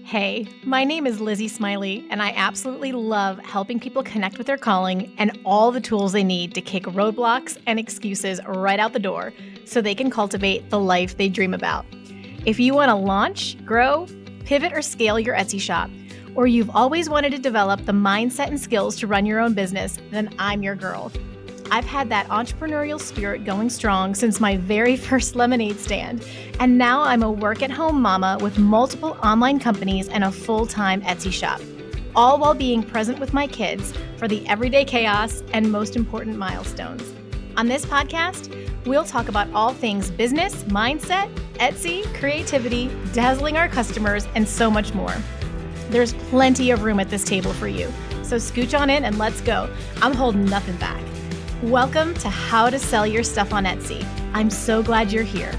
Hey, my name is Lizzie Smiley, and I absolutely love helping people connect with their calling and all the tools they need to kick roadblocks and excuses right out the door so they can cultivate the life they dream about. If you want to launch, grow, pivot, or scale your Etsy shop, or you've always wanted to develop the mindset and skills to run your own business, then I'm your girl. I've had that entrepreneurial spirit going strong since my very first lemonade stand, and now I'm a work-at-home mama with multiple online companies and a full-time Etsy shop, all while being present with my kids for the everyday chaos and most important milestones. On this podcast, we'll talk about all things business, mindset, Etsy, creativity, dazzling our customers, and so much more. There's plenty of room at this table for you, so scooch on in and let's go. I'm holding nothing back. Welcome to How to Sell Your Stuff on Etsy. I'm so glad you're here.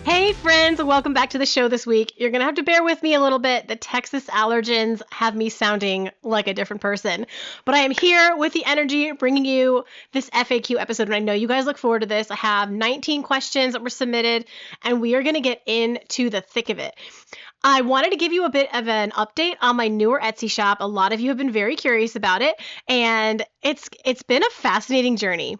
Hey friends, welcome back to the show this week. You're going to have to bear with me a little bit. The Texas allergens have me sounding like a different person, but I am here with the energy bringing you this FAQ episode, and I know you guys look forward to this. I have 19 questions that were submitted, and we are going to get into the thick of it. I wanted to give you a bit of an update on my newer Etsy shop. A lot of you have been very curious about it, and it's been a fascinating journey.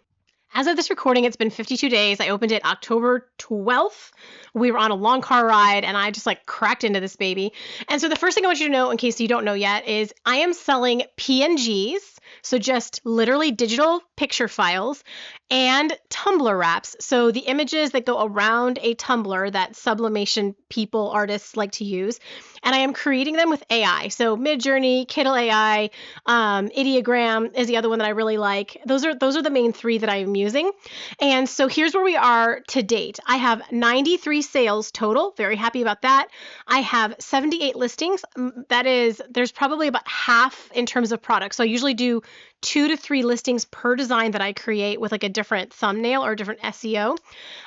As of this recording, it's been 52 days. I opened it October 12th. We were on a long car ride, and I just cracked into this baby. And so the first thing I want you to know, in case you don't know yet, is I am selling PNGs, so just literally digital picture files, and tumbler wraps. So the images that go around a tumbler that sublimation people, artists like to use. And I am creating them with AI. So Midjourney, Kittl AI, Ideogram is the other one that I really like. Those are the main three that I am using. And so here's where we are to date. I have 93 sales total. Very happy about that. I have 78 listings. There's probably about half in terms of products. So I usually do 2 to 3 listings per design that I create with a different thumbnail or a different SEO.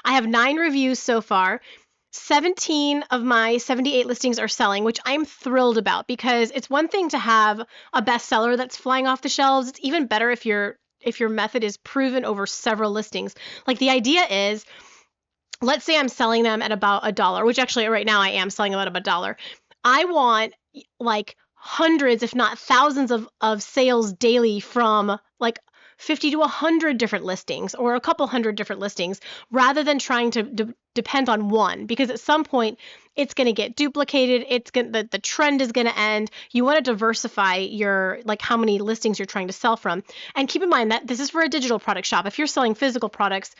I have 9 reviews so far. 17 of my 78 listings are selling, which I'm thrilled about, because it's one thing to have a bestseller that's flying off the shelves. It's even better if your method is proven over several listings. The idea is, let's say I'm selling them at about $1, which actually right now I am selling them at about $1. I want hundreds, if not thousands of sales daily from 50 to 100 different listings or a couple hundred different listings, rather than trying to depend on one, because at some point it's going to get duplicated. The trend is going to end. You want to diversify your how many listings you're trying to sell from. And keep in mind that this is for a digital product shop. If you're selling physical products,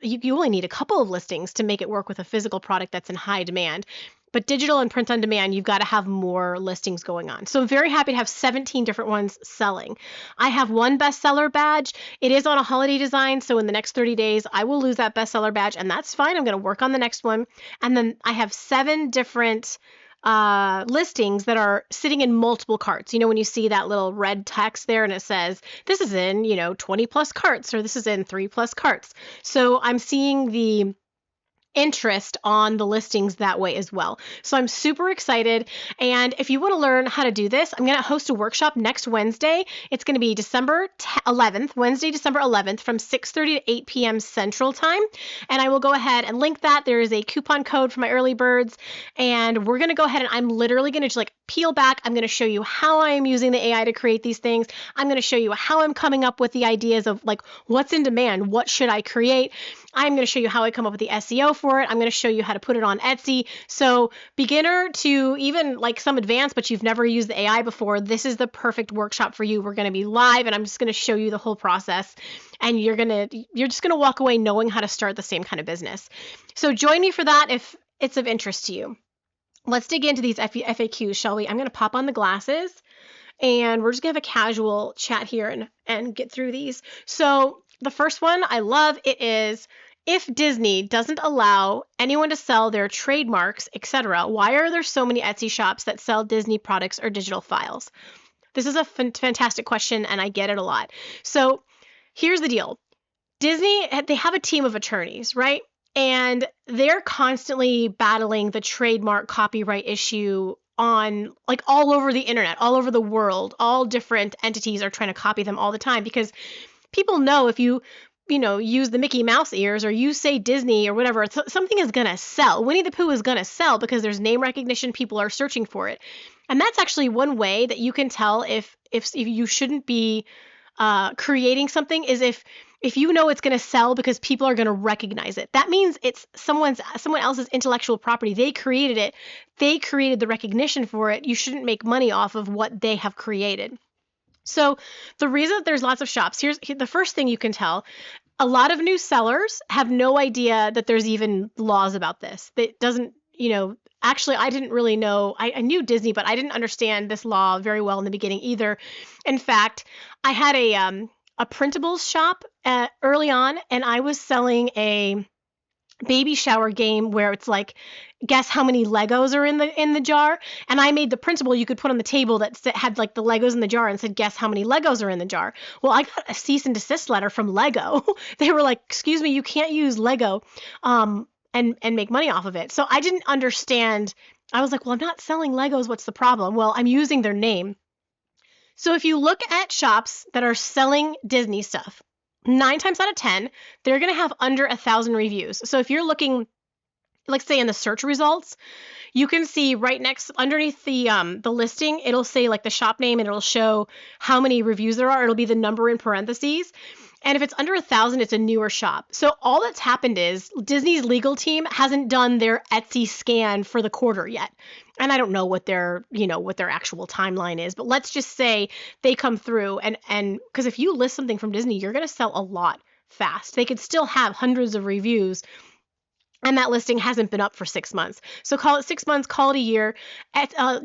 you only need a couple of listings to make it work with a physical product that's in high demand. But digital and print on demand, you've got to have more listings going on. So I'm very happy to have 17 different ones selling. I have one bestseller badge. It is on a holiday design, so in the next 30 days, I will lose that bestseller badge, and that's fine. I'm going to work on the next one. And then I have 7 different listings that are sitting in multiple carts. When you see that little red text there and it says, this is in, 20 plus carts, or this is in 3 plus carts. So I'm seeing the interest on the listings that way as well. So I'm super excited. And if you want to learn how to do this, I'm going to host a workshop next Wednesday. It's going to be Wednesday, December 11th from 6:30 to 8 p.m. Central Time. And I will go ahead and link that. There is a coupon code for my early birds. And we're going to go ahead and I'm literally going to just peel back. I'm going to show you how I am using the AI to create these things. I'm going to show you how I'm coming up with the ideas of what's in demand, what should I create. I'm going to show you how I come up with the SEO for it. I'm going to show you how to put it on Etsy. So beginner to even some advanced, but you've never used the AI before, this is the perfect workshop for you. We're going to be live, and I'm just going to show you the whole process, and you're just going to walk away knowing how to start the same kind of business. So join me for that if it's of interest to you. Let's dig into these FAQs, shall we? I'm going to pop on the glasses, and we're just going to have a casual chat here and get through these. So the first one I love, it is, if Disney doesn't allow anyone to sell their trademarks, etc., why are there so many Etsy shops that sell Disney products or digital files? This is a fantastic question, and I get it a lot. So here's the deal. Disney, they have a team of attorneys, right? And they're constantly battling the trademark copyright issue on all over the internet, all over the world. All different entities are trying to copy them all the time, because people know if you use the Mickey Mouse ears or you say Disney or whatever, something is going to sell. Winnie the Pooh is going to sell because there's name recognition. People are searching for it. And that's actually one way that you can tell if you shouldn't be creating something is if you know it's going to sell because people are going to recognize it. That means it's someone else's intellectual property. They created it. They created the recognition for it. You shouldn't make money off of what they have created. So the reason that there's lots of shops, here's the first thing you can tell. A lot of new sellers have no idea that there's even laws about this. That doesn't, actually, I didn't really know. I knew Disney, but I didn't understand this law very well in the beginning either. In fact, I had a printables shop early on, and I was selling a baby shower game where it's like, guess how many Legos are in the jar, and I made the printable you could put on the table that had like the Legos in the jar and said, guess how many Legos are in the jar. Well, I got a cease and desist letter from Lego. They were like, excuse me, you can't use Lego and make money off of it. So I didn't understand. I was like, well, I'm not selling Legos. What's the problem? Well, I'm using their name. So if you look at shops that are selling Disney stuff, 9 times out of 10, they're going to have under 1,000 reviews. So if you're looking, like say in the search results, you can see right underneath the listing, it'll say like the shop name and it'll show how many reviews there are. It'll be the number in parentheses. And if it's under 1,000, it's a newer shop. So all that's happened is Disney's legal team hasn't done their Etsy scan for the quarter yet. And I don't know what their actual timeline is, but let's just say they come through and because if you list something from Disney, you're going to sell a lot fast. They could still have hundreds of reviews and that listing hasn't been up for 6 months. So call it 6 months, call it a year.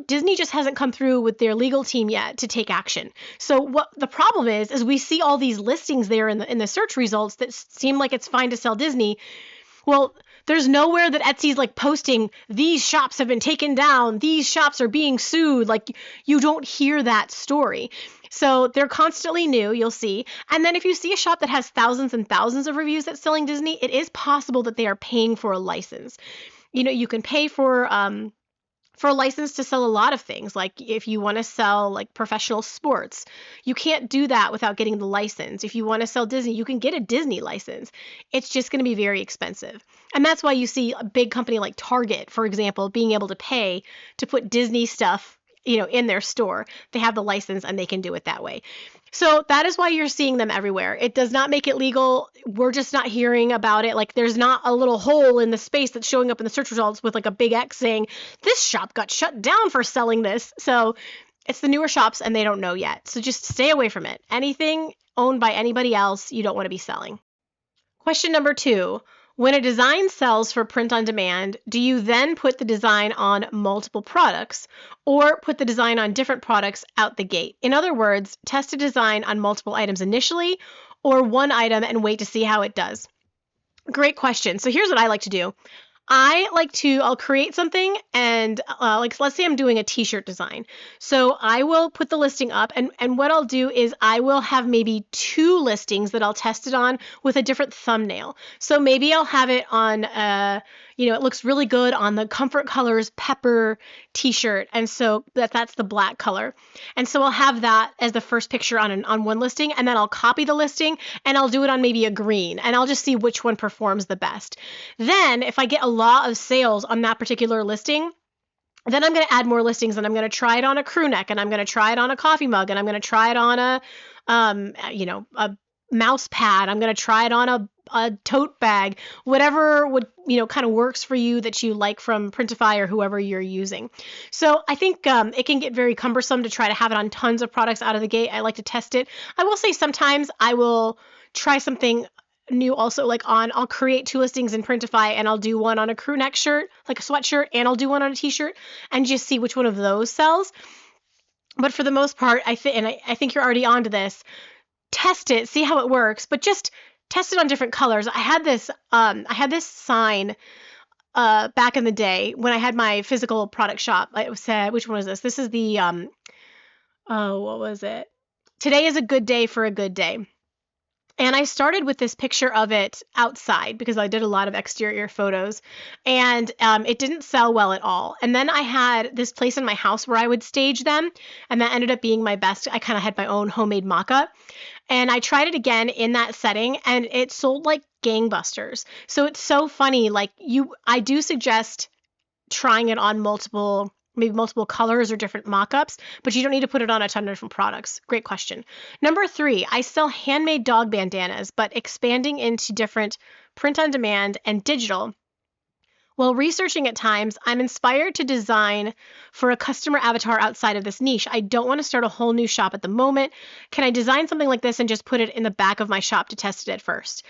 Disney just hasn't come through with their legal team yet to take action. So what the problem is we see all these listings there in the search results that seem like it's fine to sell Disney. Well, there's nowhere that Etsy's like posting, these shops have been taken down, these shops are being sued. Like you don't hear that story. So they're constantly new, you'll see. And then if you see a shop that has thousands and thousands of reviews that's selling Disney, it is possible that they are paying for a license. You can pay for a license to sell a lot of things. Like if you want to sell like professional sports, you can't do that without getting the license. If you want to sell Disney, you can get a Disney license. It's just going to be very expensive. And that's why you see a big company like Target, for example, being able to pay to put Disney stuff in their store. They have the license and they can do it that way. So that is why you're seeing them everywhere. It does not make it legal. We're just not hearing about it. Like there's not a little hole in the space that's showing up in the search results with like a big X saying, this shop got shut down for selling this. So it's the newer shops and they don't know yet. So just stay away from it. Anything owned by anybody else, you don't want to be selling. Question number 2. When a design sells for print on demand, do you then put the design on multiple products or put the design on different products out the gate? In other words, test a design on multiple items initially or one item and wait to see how it does. Great question. So here's what I like to do. I'll create something and let's say I'm doing a t-shirt design. So I will put the listing up and what I'll do is I will have maybe 2 listings that I'll test it on with a different thumbnail. So maybe I'll have it on, it looks really good on the Comfort Colors Pepper t-shirt. And so that's the black color. And so I'll have that as the first picture on one listing and then I'll copy the listing and I'll do it on maybe a green and I'll just see which one performs the best. Then if I get a lot of sales on that particular listing, then I'm going to add more listings and I'm going to try it on a crew neck and I'm going to try it on a coffee mug and I'm going to try it on a mouse pad. I'm going to try it on a tote bag, whatever would, kind of works for you that you like from Printify or whoever you're using. So I think it can get very cumbersome to try to have it on tons of products out of the gate. I like to test it. I will say sometimes I will try something new also, like I'll create 2 listings in Printify and I'll do one on a crew neck shirt, like a sweatshirt, and I'll do one on a t-shirt and just see which one of those sells. But for the most part, I think you're already onto this. Test it, see how it works, but just test it on different colors. I had this sign back in the day when I had my physical product shop. It said, which one is this? This is the what was it? Today is a good day for a good day. And I started with this picture of it outside because I did a lot of exterior photos, and it didn't sell well at all. And then I had this place in my house where I would stage them, and that ended up being my best. I kind of had my own homemade mock-up, and I tried it again in that setting, and it sold like gangbusters. So it's so funny. Like I do suggest trying it on maybe multiple colors or different mock-ups, but you don't need to put it on a ton of different products. Great question. Number 3, I sell handmade dog bandanas, but expanding into different print on demand and digital. While researching at times, I'm inspired to design for a customer avatar outside of this niche. I don't want to start a whole new shop at the moment. Can I design something like this and just put it in the back of my shop to test it at first?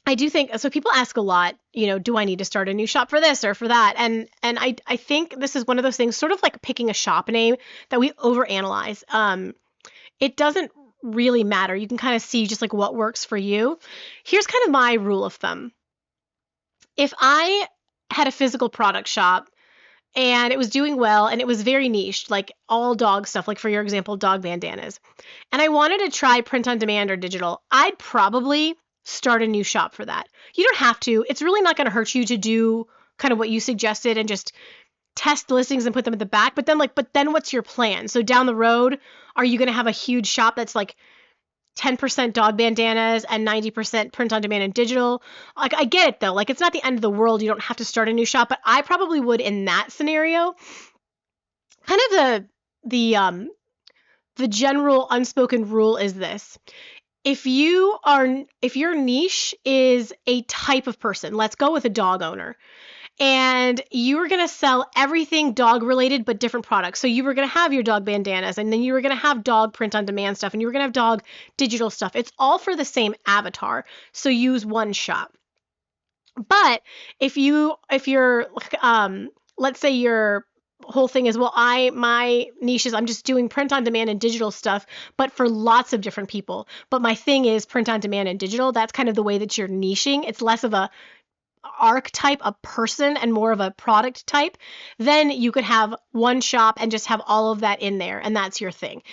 I do think so. People ask a lot, do I need to start a new shop for this or for that? And I think this is one of those things, sort of like picking a shop name, that we overanalyze. It doesn't really matter. You can kind of see just like what works for you. Here's kind of my rule of thumb. If I had a physical product shop and it was doing well and it was very niche, like all dog stuff, like for your example, dog bandanas, and I wanted to try print on demand or digital, I'd probably start a new shop for that. You don't have to. It's really not going to hurt you to do kind of what you suggested and just test listings and put them at the back. But then what's your plan? So down the road, are you going to have a huge shop that's like 10% dog bandanas and 90% print on demand and digital? Like, I get it though. Like, it's not the end of the world. You don't have to start a new shop, but I probably would in that scenario. Kind of the general unspoken rule is this. If your niche is a type of person, let's go with a dog owner, and you were going to sell everything dog related but different products. So you were going to have your dog bandanas, and then you were going to have dog print on demand stuff, and you were going to have dog digital stuff. It's all for the same avatar. So use one shop. But if you're let's say your whole thing is, my niche is I'm just doing print on demand and digital stuff, but for lots of different people. But my thing is print on demand and digital. That's kind of the way that you're niching. It's less of a archetype, a person, and more of a product type. Then you could have one shop and just have all of that in there, and that's your thing.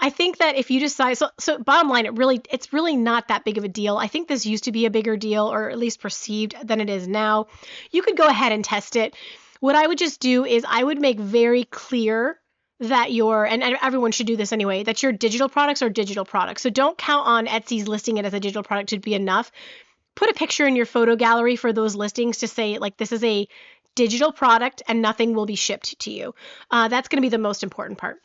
I think that if you decide, so bottom line, it's really not that big of a deal. I think this used to be a bigger deal, or at least perceived, than it is now. You could go ahead and test it. What I would just do is I would make very clear that and everyone should do this anyway, that your digital products are digital products. So don't count on Etsy's listing it as a digital product to be enough. Put a picture in your photo gallery for those listings to say, like, this is a digital product and nothing will be shipped to you. That's going to be the most important part.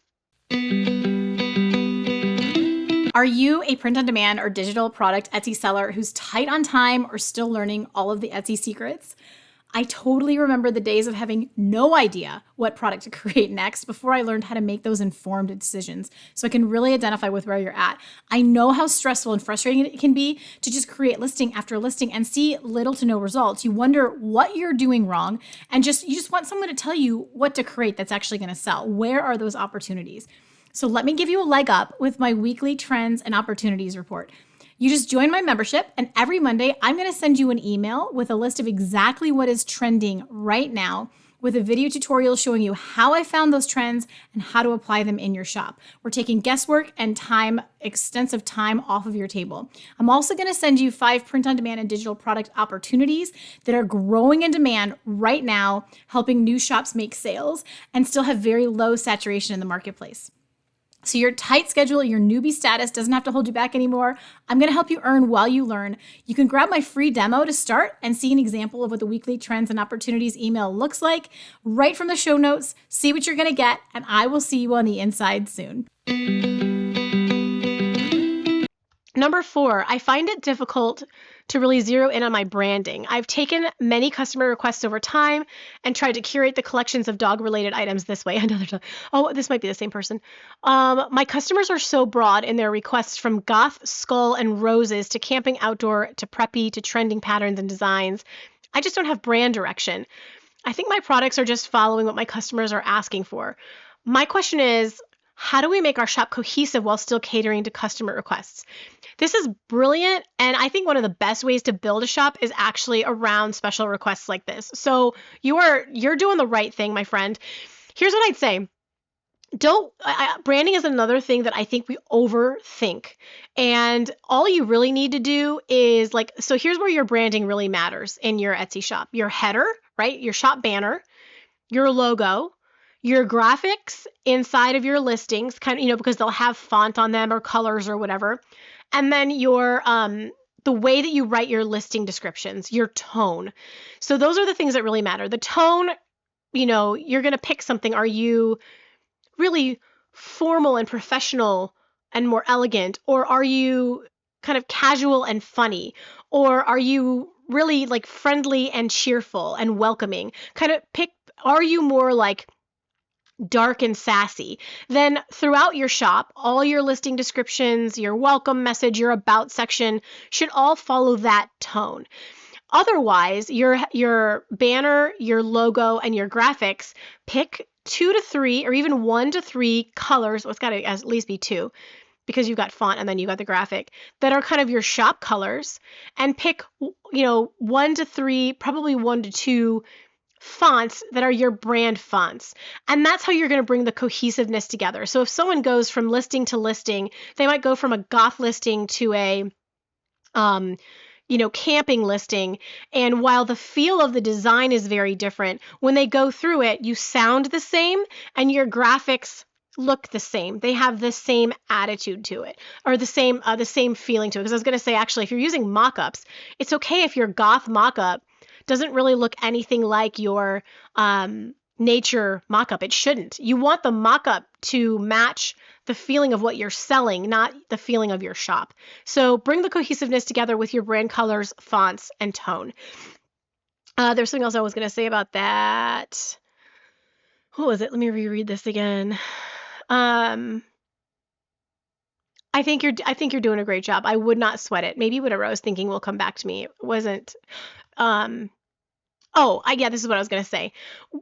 Are you a print-on-demand or digital product Etsy seller who's tight on time or still learning all of the Etsy secrets? I totally remember the days of having no idea what product to create next before I learned how to make those informed decisions so I can really identify with where you're at. I know how stressful and frustrating it can be to just create listing after listing and see little to no results. You wonder what you're doing wrong, and you just want someone to tell you what to create that's actually going to sell. Where are those opportunities? So let me give you a leg up with my weekly trends and opportunities report. You just join my membership, and every Monday, I'm going to send you an email with a list of exactly what is trending right now, with a video tutorial showing you how I found those trends and how to apply them in your shop. We're taking guesswork and extensive time off of your table. I'm also going to send you 5 print-on-demand and digital product opportunities that are growing in demand right now, helping new shops make sales and still have very low saturation in the marketplace. So your tight schedule, your newbie status doesn't have to hold you back anymore. I'm going to help you earn while you learn. You can grab my free demo to start and see an example of what the weekly trends and opportunities email looks like right from the show notes. See what you're going to get, and I will see you on the inside soon. Number 4, I find it difficult to really zero in on my branding. I've taken many customer requests over time and tried to curate the collections of dog-related items this way. This might be the same person. My customers are so broad in their requests, from goth skull and roses to camping outdoor to preppy to trending patterns and designs. I just don't have brand direction. I think my products are just following what my customers are asking for. My question is, how do we make our shop cohesive while still catering to customer requests? This is brilliant, and I think one of the best ways to build a shop is actually around special requests like this. So you're doing the right thing, my friend. Here's what I'd say. branding is another thing that I think we overthink. And all you really need to do is like, so here's where your branding really matters in your Etsy shop. Your header, right? Your shop banner, your logo, your graphics inside of your listings, kind of, because they'll have font on them or colors or whatever. And then the way that you write your listing descriptions, your tone. So those are the things that really matter. The tone, you're going to pick something. Are you really formal and professional and more elegant, or are you kind of casual and funny, or are you really like friendly and cheerful and welcoming? Kind of pick, are you more like dark and sassy? Then throughout your shop, all your listing descriptions, your welcome message, your about section should all follow that tone. Otherwise, your banner, your logo, and your graphics, pick 2 to 3 or even 1 to 3 colors. Well, it's got to at least be 2 because you've got font and then you got the graphic that are kind of your shop colors, and pick 1 to 3, probably 1 to 2 fonts that are your brand fonts. And that's how you're going to bring the cohesiveness together. So if someone goes from listing to listing, they might go from a goth listing to a camping listing. And while the feel of the design is very different, when they go through it, you sound the same and your graphics look the same. They have the same attitude to it, or the same feeling to it. Because I was going to say, actually, if you're using mock-ups, it's okay if your goth mock-up doesn't really look anything like your nature mock-up. It shouldn't. You want the mock-up to match the feeling of what you're selling, not the feeling of your shop. So bring the cohesiveness together with your brand colors, fonts, and tone. There's something else I was going to say about that. What was it? Let me reread this again. I think you're doing a great job. I would not sweat it. Maybe whatever I was thinking will come back to me. It wasn't. This is what I was going to say.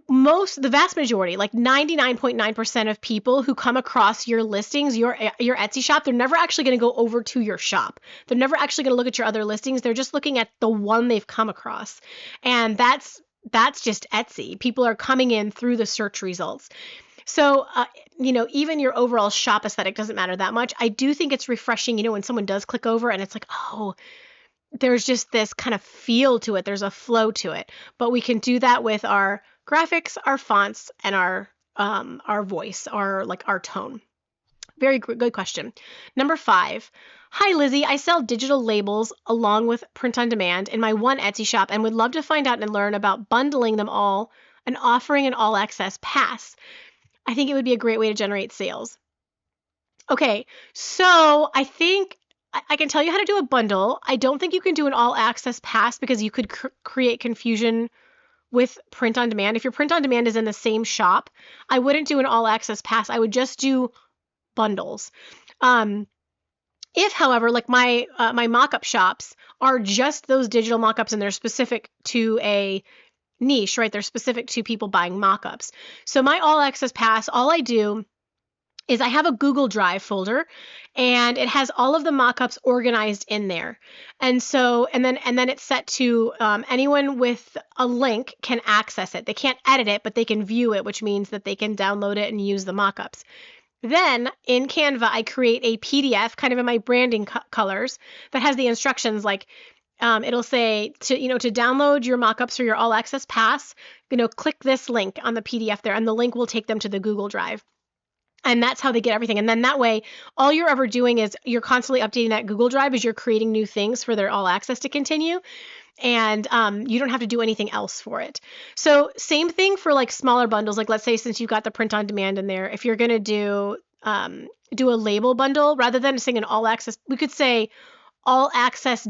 The vast majority, like 99.9% of people who come across your listings, your Etsy shop, they're never actually going to go over to your shop. They're never actually going to look at your other listings. They're just looking at the one they've come across. And that's just Etsy. People are coming in through the search results. So, even your overall shop aesthetic doesn't matter that much. I do think it's refreshing, when someone does click over and it's like, oh, there's just this kind of feel to it. There's a flow to it. But we can do that with our graphics, our fonts, and our voice, our tone. Very good question. Number 5. Hi, Lizzie. I sell digital labels along with print on demand in my one Etsy shop and would love to find out and learn about bundling them all and offering an all access pass. I think it would be a great way to generate sales. Okay, so I think I can tell you how to do a bundle. I don't think you can do an all access pass because you could create confusion with print on demand. If your print on demand is in the same shop, I wouldn't do an all access pass. I would just do bundles. If, however, like my mock-up shops are just those digital mock-ups and they're specific to a niche, right? They're specific to people buying mock-ups. So my all access pass, all I do is I have a Google Drive folder and it has all of the mock-ups organized in there. And then it's set to anyone with a link can access it. They can't edit it, but they can view it, which means that they can download it and use the mock-ups. Then in Canva, I create a PDF kind of in my branding colors that has the instructions like it'll say to download your mockups or your all access pass, click this link on the PDF there and the link will take them to the Google Drive. And that's how they get everything. And then that way, all you're ever doing is you're constantly updating that Google Drive as you're creating new things for their all access to continue. And you don't have to do anything else for it. So same thing for like smaller bundles. Like let's say since you've got the print on demand in there, if you're going to do a label bundle, rather than saying an all access, we could say all access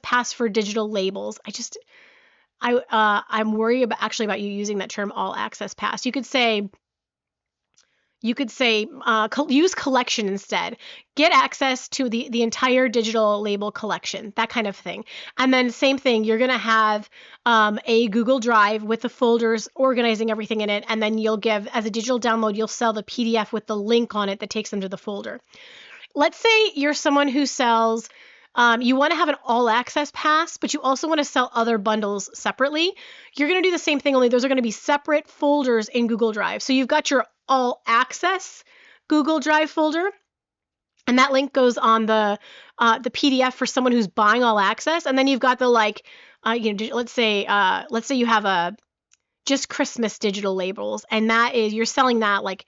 pass for digital labels. I'm worried about you using that term all access pass. You could say use collection instead. Get access to the entire digital label collection, that kind of thing. And then same thing, you're going to have a Google Drive with the folders organizing everything in it. And then you'll give, as a digital download, you'll sell the PDF with the link on it that takes them to the folder. Let's say you're someone who sells you want to have an all access pass, but you also want to sell other bundles separately. You're going to do the same thing, only those are going to be separate folders in Google Drive. So you've got your all access Google Drive folder, and that link goes on the PDF for someone who's buying all access. And then you've got the let's say you have a just Christmas digital labels, and that is, you're selling that like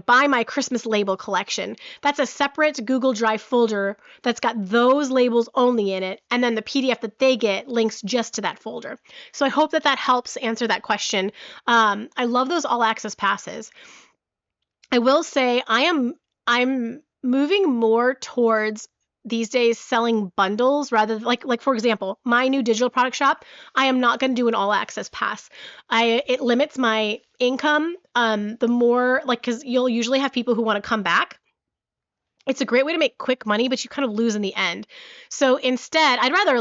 buy my Christmas label collection. That's a separate Google Drive folder that's got those labels only in it, and then the PDF that they get links just to that folder. So I hope that helps answer that question. I love those all access passes. I will say I'm moving more towards these days selling bundles rather than like for example, my new digital product shop, I am not going to do an all access pass. It limits my income. The more because you'll usually have people who want to come back. It's a great way to make quick money, but you kind of lose in the end. So instead, I'd rather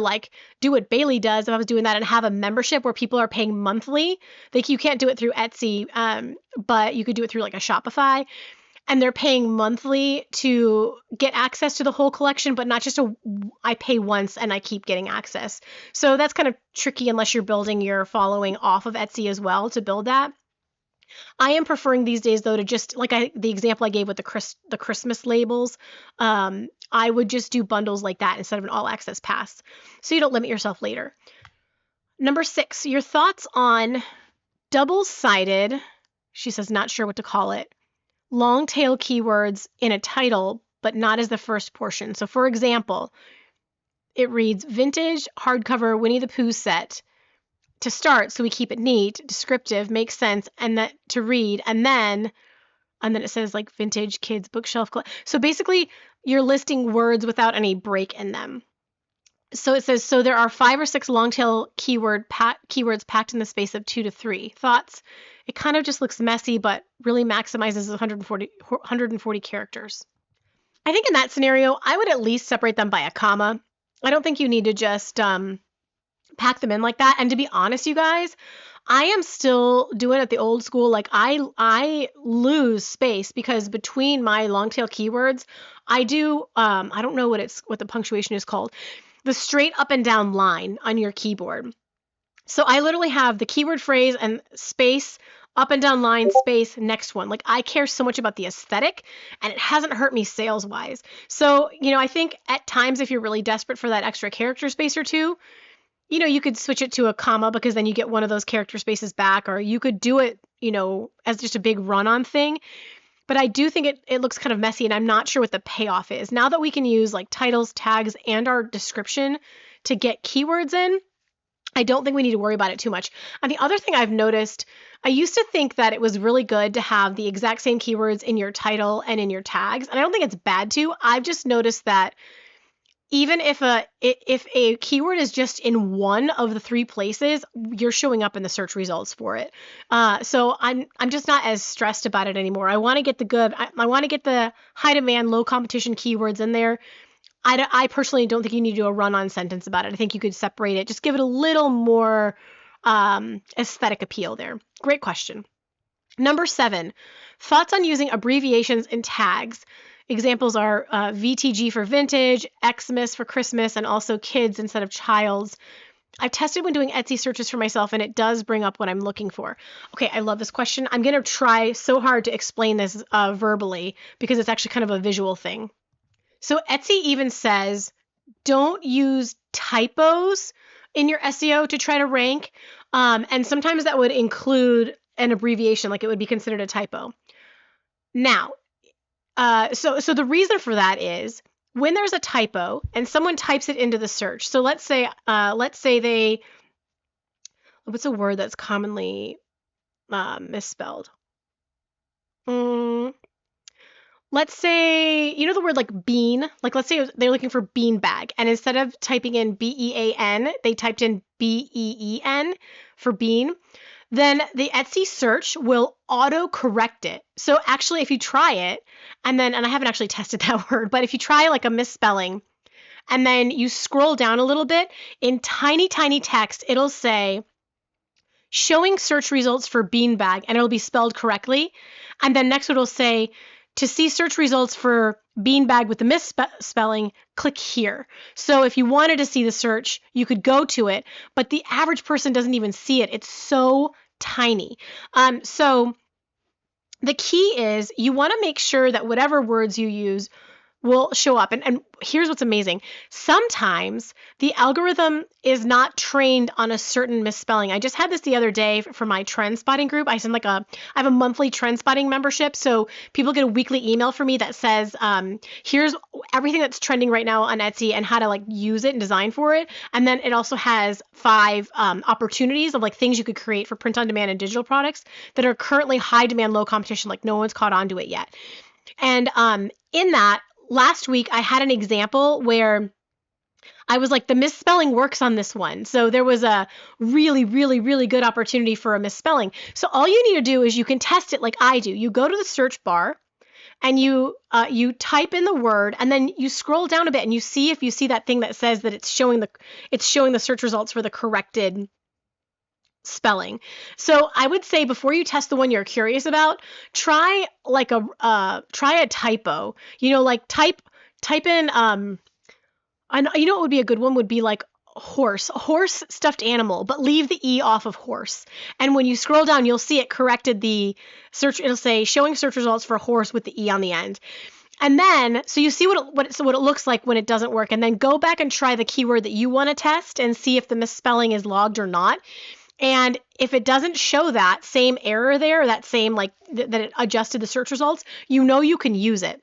do what Bailey does if I was doing that and have a membership where people are paying monthly. You can't do it through Etsy, but you could do it through a Shopify. And they're paying monthly to get access to the whole collection, but not just I pay once and I keep getting access. So that's kind of tricky unless you're building your following off of Etsy as well to build that. I am preferring these days, though, to just the example I gave with the Christmas labels. I would just do bundles like that instead of an all access pass, so you don't limit yourself later. Number 6, your thoughts on double-sided. She says, not sure what to call it. Long tail keywords in a title, but not as the first portion. So for example, it reads vintage hardcover Winnie the Pooh set to start. So we keep it neat, descriptive, makes sense, and that to read. And then it says vintage kids bookshelf. So basically you're listing words without any break in them. So it says, so there are 5 or 6 long tail keywords packed in the space of 2 to 3. Thoughts? It kind of just looks messy, but really maximizes 140 characters. I think in that scenario, I would at least separate them by a comma. I don't think you need to just pack them in like that. And to be honest, you guys, I am still doing it the old school. I lose space because between my long tail keywords, I do, I don't know what the punctuation is called, the straight up and down line on your keyboard. So I literally have the keyword phrase and space, up and down line, space, next one. I care so much about the aesthetic, and it hasn't hurt me sales wise. So, I think at times if you're really desperate for that extra character space or two, you could switch it to a comma because then you get one of those character spaces back, or you could do it, as just a big run-on thing. But I do think it looks kind of messy, and I'm not sure what the payoff is. Now that we can use titles, tags, and our description to get keywords in, I don't think we need to worry about it too much. And the other thing I've noticed, I used to think that it was really good to have the exact same keywords in your title and in your tags. And I don't think it's bad to. I've just noticed that even if a keyword is just in one of the 3 places, you're showing up in the search results for it. So I'm just not as stressed about it anymore. I want to get I want to get the high demand, low competition keywords in there. I personally don't think you need to do a run-on sentence about it. I think you could separate it. Just give it a little more aesthetic appeal there. Great question. Number 7, thoughts on using abbreviations in tags. Examples are VTG for vintage, Xmas for Christmas, and also kids instead of child's. I've tested when doing Etsy searches for myself, and it does bring up what I'm looking for. Okay, I love this question. I'm going to try so hard to explain this verbally because it's actually kind of a visual thing. So Etsy even says, don't use typos in your SEO to try to rank. And sometimes that would include an abbreviation, it would be considered a typo. Now, so the reason for that is when there's a typo and someone types it into the search. So let's say they, what's a word that's commonly misspelled? Let's say, the word bean, let's say they're looking for bean bag, and instead of typing in BEAN, they typed in BEEN for bean. Then the Etsy search will auto correct it. So actually, if you try it, and I haven't actually tested that word, but if you try a misspelling, and then you scroll down a little bit, in tiny, tiny text, it'll say, showing search results for beanbag, and it'll be spelled correctly. And then next it'll say, to see search results for beanbag with the misspelling, click here. So if you wanted to see the search, you could go to it, but the average person doesn't even see it. It's so tiny. So the key is you want to make sure that whatever words you use will show up. And here's what's amazing. Sometimes the algorithm is not trained on a certain misspelling. I just had this the other day for my trend spotting group. I have a monthly trend spotting membership. So people get a weekly email from me that says, here's everything that's trending right now on Etsy and how to like use it and design for it. And then it also has 5 opportunities of like things you could create for print on demand and digital products that are currently high demand, low competition, like no one's caught on to it yet. And in that, last week, I had an example where I was like, the misspelling works on this one. So there was a really, really, really good opportunity for a misspelling. So all you need to do is you can test it like I do. You go to the search bar and you type in the word, and then you scroll down a bit and you see if you see that thing that says that it's showing the search results for the corrected spelling. So I would say before you test the one you're curious about, try a typo. Like type in I know, what would be a good one would be like horse stuffed animal, but leave the E off of horse. And when you scroll down, you'll see it corrected the search. It'll say showing search results for horse with the E on the end. And then, so you see what it looks like when it doesn't work, and then go back and try the keyword that you want to test and see if the misspelling is logged or not. And if it doesn't show that same error there, that same that it adjusted the search results, you can use it.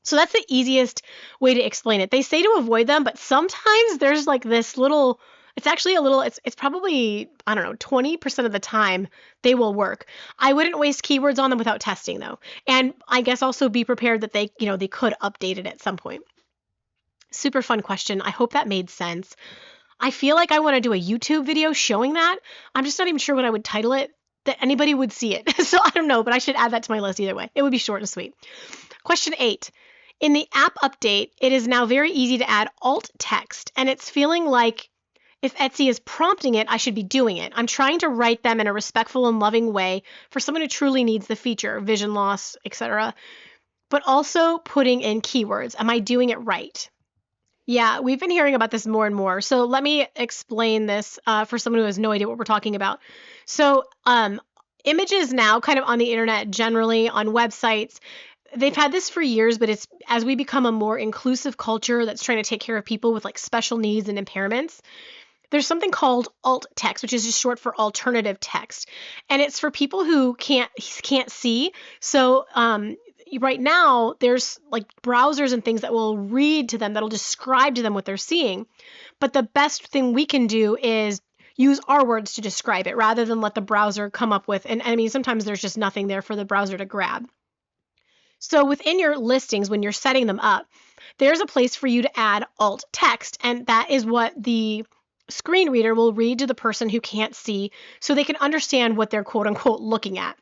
So that's the easiest way to explain it. They say to avoid them, but sometimes there's like this little, it's actually a little, it's probably, I don't know, 20% of the time they will work. I wouldn't waste keywords on them without testing though. And I guess also be prepared that they could update it at some point. Super fun question. I hope that made sense. I feel like I want to do a YouTube video showing that. I'm just not even sure what I would title it, that anybody would see it. So I don't know, but I should add that to my list either way. It would be short and sweet. Question 8. In the app update, it is now very easy to add alt text, and it's feeling like if Etsy is prompting it, I should be doing it. I'm trying to write them in a respectful and loving way for someone who truly needs the feature, vision loss, etc., but also putting in keywords. Am I doing it right? Yeah, we've been hearing about this more and more. So let me explain this for someone who has no idea what we're talking about. So images now kind of on the internet generally, on websites, they've had this for years, but it's as we become a more inclusive culture that's trying to take care of people with like special needs and impairments, there's something called alt text, which is just short for alternative text. And it's for people who can't see. So right now, there's like browsers and things that will read to them, that'll describe to them what they're seeing. But the best thing we can do is use our words to describe it rather than let the browser come up with, and I mean, sometimes there's just nothing there for the browser to grab. So within your listings, when you're setting them up, there's a place for you to add alt text, and that is what the screen reader will read to the person who can't see so they can understand what they're quote unquote looking at.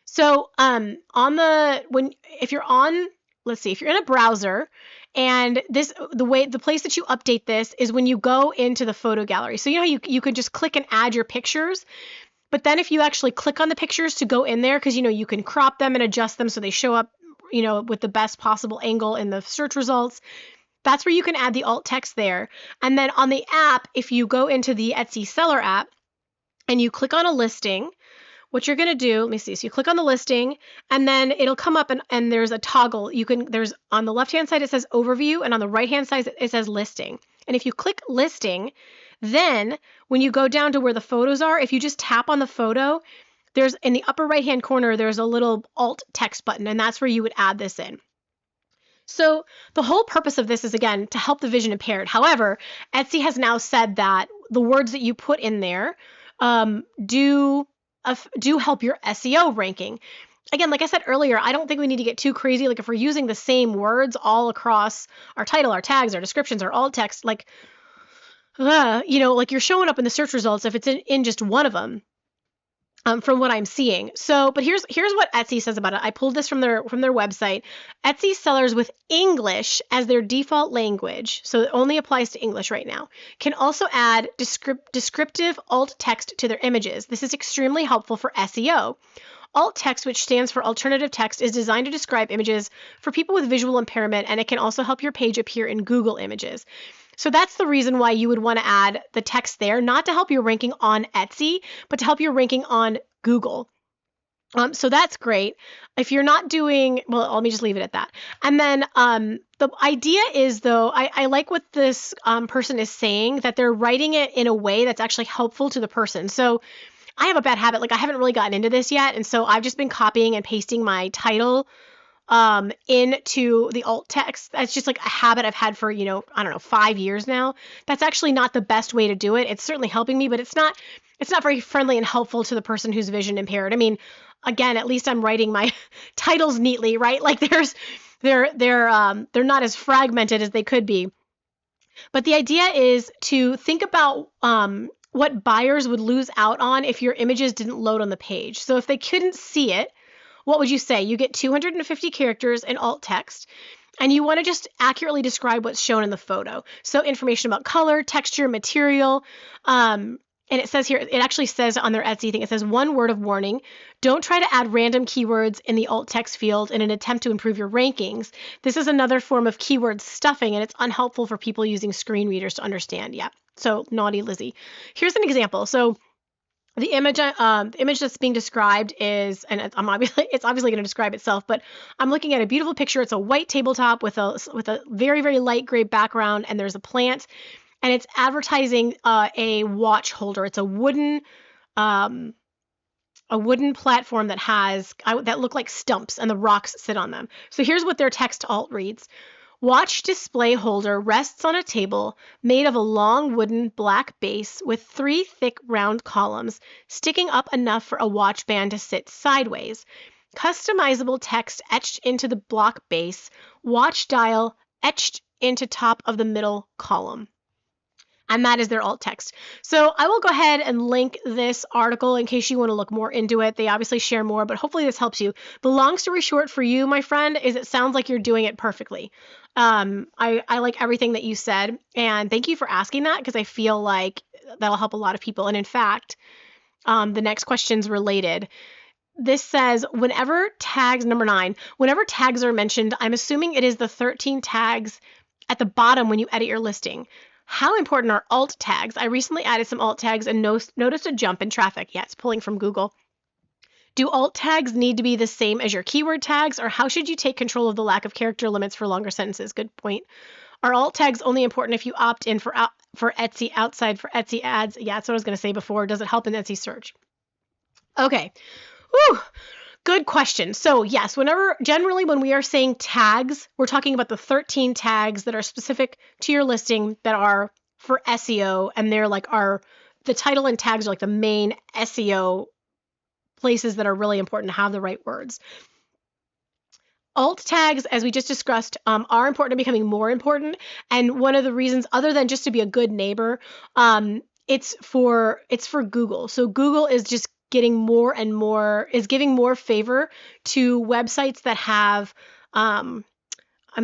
So if you're in a browser, and the place that you update this is when you go into the photo gallery. So how you could just click and add your pictures, but then if you actually click on the pictures to go in there, because you can crop them and adjust them so they show up with the best possible angle in the search results, that's where you can add the alt text there. And then on the app, if you go into the Etsy seller app and you click on a listing, what you're going to do, let me see. So you click on the listing, and then it'll come up and there's a toggle. There's on the left-hand side, it says overview, and on the right-hand side, it says listing. And if you click listing, then when you go down to where the photos are, if you just tap on the photo, there's in the upper right-hand corner, there's a little alt text button, and that's where you would add this in. So the whole purpose of this is, again, to help the vision impaired. However, Etsy has now said that the words that you put in there do help your SEO ranking. Again, like I said earlier, I don't think we need to get too crazy. Like if we're using the same words all across our title, our tags, our descriptions, our alt text, like you're showing up in the search results if it's in just one of them. from what I'm seeing. So, but here's what Etsy says about it. I pulled this from their website. Etsy sellers with English as their default language, so it only applies to English right now, can also add descriptive alt text to their images. This is extremely helpful for SEO. Alt text, which stands for alternative text, is designed to describe images for people with visual impairment, and it can also help your page appear in Google Images. So that's the reason why you would want to add the text there, not to help your ranking on Etsy, but to help your ranking on Google. So that's great. If you're not doing, well, let me just leave it at that. And then the idea is, though, I like what this person is saying, that they're writing it in a way that's actually helpful to the person. So I have a bad habit, like I haven't really gotten into this yet, and so I've just been copying and pasting my title into the alt text. That's just like a habit I've had for, I don't know, 5 years now. That's actually not the best way to do it. It's certainly helping me, but it's not very friendly and helpful to the person who's vision impaired. I mean, again, at least I'm writing my titles neatly, right? Like they're not as fragmented as they could be. But the idea is to think about what buyers would lose out on if your images didn't load on the page. So if they couldn't see it, what would you say? You get 250 characters in alt text, and you want to just accurately describe what's shown in the photo. So information about color, texture, material, and it says here, it actually says on their Etsy thing, it says, one word of warning: don't try to add random keywords in the alt text field in an attempt to improve your rankings. This is another form of keyword stuffing, and it's unhelpful for people using screen readers to understand. Yeah, so naughty Lizzie. Here's an example. So the image that's being described is, and it's obviously going to describe itself, but I'm looking at a beautiful picture. It's a white tabletop with a very, very light gray background, and there's a plant, and it's advertising a watch holder. It's a wooden platform that look like stumps, and the rocks sit on them. So here's what their text alt reads: watch display holder rests on a table made of a long wooden black base with 3 thick round columns sticking up enough for a watch band to sit sideways. Customizable text etched into the block base. Watch dial etched into top of the middle column. And that is their alt text. So I will go ahead and link this article in case you want to look more into it. They obviously share more, but hopefully this helps you. The long story short for you, my friend, is it sounds like you're doing it perfectly. I like everything that you said, and thank you for asking that, because I feel like that'll help a lot of people. And in fact, the next question's related. This says, whenever tags, number 9, whenever tags are mentioned, I'm assuming it is the 13 tags at the bottom when you edit your listing. How important are alt tags? I recently added some alt tags and noticed a jump in traffic. Yeah, it's pulling from Google. Do alt tags need to be the same as your keyword tags, or how should you take control of the lack of character limits for longer sentences? Good point. Are alt tags only important if you opt in for Etsy outside for Etsy ads? Yeah, that's what I was going to say before. Does it help in Etsy search? Okay. Whew. Good question. So yes, generally when we are saying tags, we're talking about the 13 tags that are specific to your listing that are for SEO, and they're like the title and tags are like the main SEO places that are really important to have the right words. Alt tags, as we just discussed, are important and becoming more important. And one of the reasons, other than just to be a good neighbor, it's for Google. So Google is just getting more and more, is giving more favor to websites that have, I'm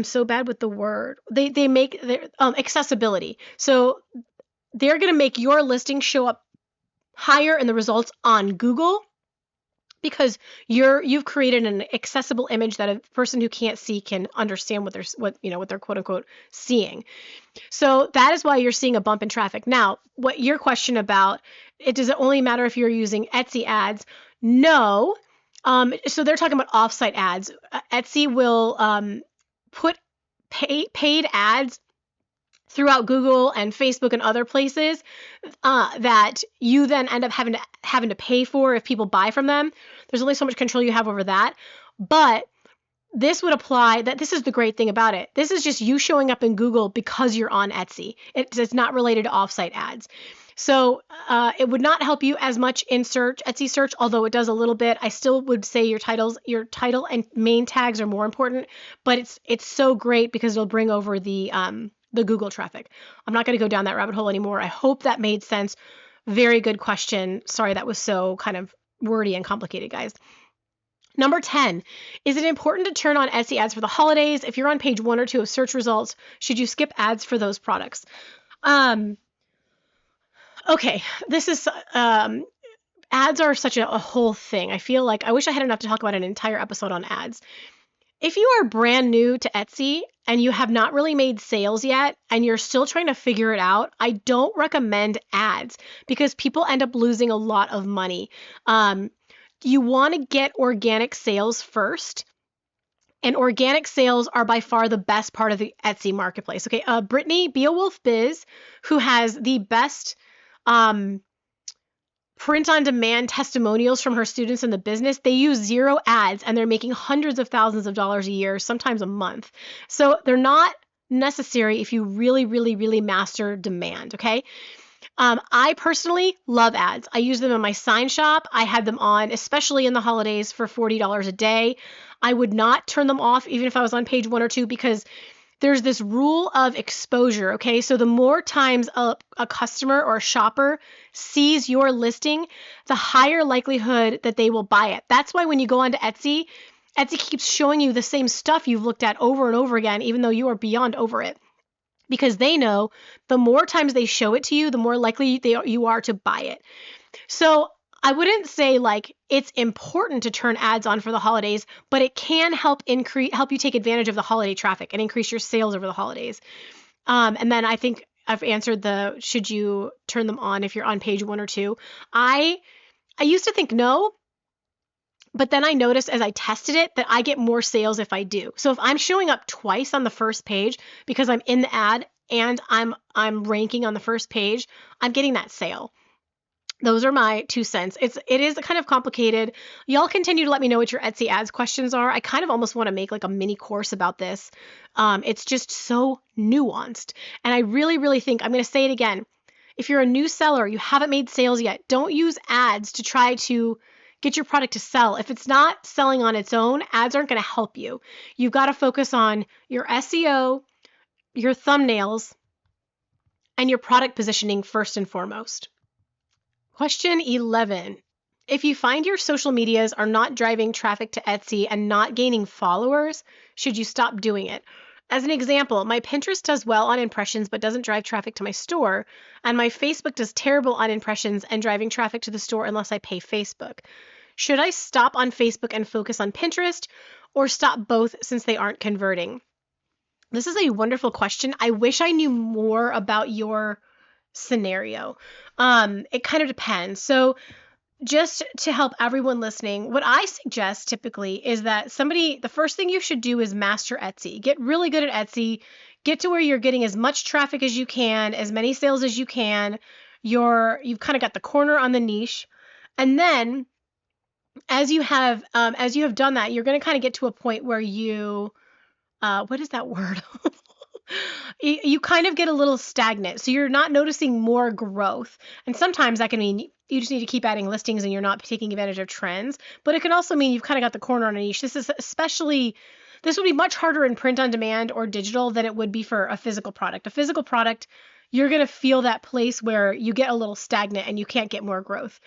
so bad with the word, they make their accessibility. So they're going to make your listing show up higher in the results on Google, because you've created an accessible image that a person who can't see can understand what they're quote unquote seeing. So that is why you're seeing a bump in traffic. Now, what your question about, does it only matter if you're using Etsy ads? No. So they're talking about offsite ads. Etsy will put paid ads throughout Google and Facebook and other places that you then end up having to pay for if people buy from them. There's only so much control you have over that. But this would apply, that this is the great thing about it. This is just you showing up in Google because you're on Etsy. It's not related to offsite ads. So it would not help you as much in Etsy search, although it does a little bit. I still would say your title and main tags are more important, but it's so great because it'll bring over the Google traffic. I'm not going to go down that rabbit hole anymore. I hope that made sense. Very good question. Sorry, that was so kind of wordy and complicated, guys. Number 10, is it important to turn on Etsy ads for the holidays? If you're on page 1 or 2 of search results, should you skip ads for those products? Okay, this is ads are such a whole thing. I feel like I wish I had enough to talk about an entire episode on ads. If you are brand new to Etsy and you have not really made sales yet and you're still trying to figure it out, I don't recommend ads because people end up losing a lot of money. You want to get organic sales first. And organic sales are by far the best part of the Etsy marketplace. Okay, Brittany Beowulf Biz, who has the best print-on-demand testimonials from her students in the business, they use 0 ads and they're making hundreds of thousands of dollars a year, sometimes a month. So they're not necessary if you really, really, really master demand, okay? I personally love ads. I use them in my sign shop. I had them on, especially in the holidays, for $40 a day. I would not turn them off even if I was on page 1 or 2 because there's this rule of exposure, okay? So the more times a customer or a shopper sees your listing, the higher likelihood that they will buy it. That's why when you go onto Etsy, Etsy keeps showing you the same stuff you've looked at over and over again, even though you are beyond over it. Because they know the more times they show it to you, the more likely you are to buy it. So I wouldn't say like it's important to turn ads on for the holidays, but it can help you take advantage of the holiday traffic and increase your sales over the holidays. And then I think I've answered should you turn them on if you're on page 1 or 2. I used to think no, but then I noticed as I tested it that I get more sales if I do. So if I'm showing up twice on the first page because I'm in the ad and I'm ranking on the first page, I'm getting that sale. Those are my 2 cents. It is kind of complicated. Y'all continue to let me know what your Etsy ads questions are. I kind of almost want to make like a mini course about this. It's just so nuanced. And I really, really think, I'm going to say it again. If you're a new seller, you haven't made sales yet, don't use ads to try to get your product to sell. If it's not selling on its own, ads aren't going to help you. You've got to focus on your SEO, your thumbnails, and your product positioning first and foremost. Question 11. If you find your social medias are not driving traffic to Etsy and not gaining followers, should you stop doing it? As an example, my Pinterest does well on impressions but doesn't drive traffic to my store, and my Facebook does terrible on impressions and driving traffic to the store unless I pay Facebook. Should I stop on Facebook and focus on Pinterest, or stop both since they aren't converting? This is a wonderful question. I wish I knew more about your scenario. It kind of depends. So just to help everyone listening, what I suggest typically is that the first thing you should do is master Etsy. Get really good at Etsy. Get to where you're getting as much traffic as you can, as many sales as you can. You've kind of got the corner on the niche. And then as you have done that, you're going to kind of get to a point where what is that word? You kind of get a little stagnant. So you're not noticing more growth. And sometimes that can mean you just need to keep adding listings and you're not taking advantage of trends. But it can also mean you've kind of got the corner on a niche. This would be much harder in print on demand or digital than it would be for a physical product. A physical product, you're going to feel that place where you get a little stagnant and you can't get more growth.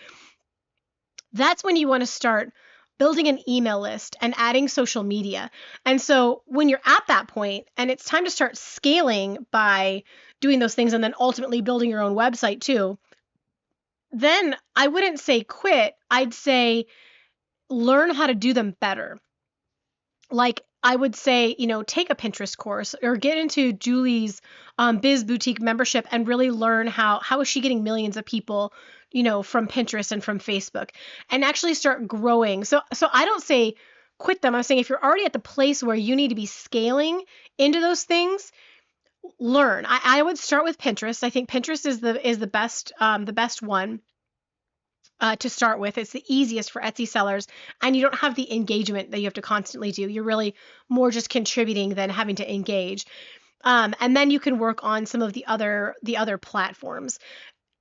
That's when you want to start building an email list and adding social media. And so when you're at that point and it's time to start scaling by doing those things and then ultimately building your own website too, then I wouldn't say quit. I'd say learn how to do them better. Like I would say, take a Pinterest course or get into Julie's Biz Boutique membership and really learn how is she getting millions of people, from Pinterest and from Facebook, and actually start growing. So I don't say quit them. I'm saying if you're already at the place where you need to be scaling into those things, learn. I would start with Pinterest. I think Pinterest is the best one to start with. It's the easiest for Etsy sellers, and you don't have the engagement that you have to constantly do. You're really more just contributing than having to engage. And then you can work on some of the other platforms.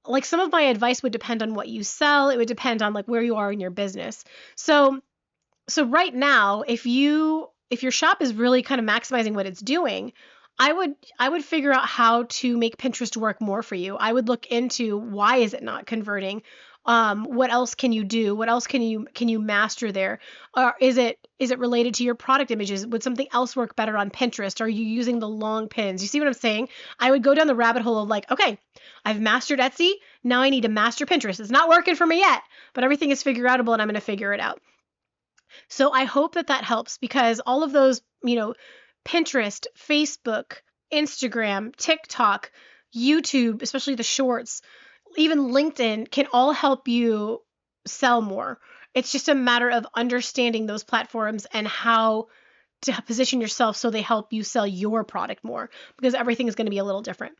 Like some of my advice would depend on what you sell. It would depend on like where you are in your business. So right now, if your shop is really kind of maximizing what it's doing, I would figure out how to make Pinterest work more for you. I would look into why is it not converting? What else can you do? What else can you master there? Is it related to your product images? Would something else work better on Pinterest? Are you using the long pins? You see what I'm saying? I would go down the rabbit hole of like, okay, I've mastered Etsy. Now I need to master Pinterest. It's not working for me yet, but everything is figure outable and I'm going to figure it out. So I hope that helps, because all of those, Pinterest, Facebook, Instagram, TikTok, YouTube, especially the shorts, even LinkedIn, can all help you sell more. It's just a matter of understanding those platforms and how to position yourself so they help you sell your product more, because everything is going to be a little different.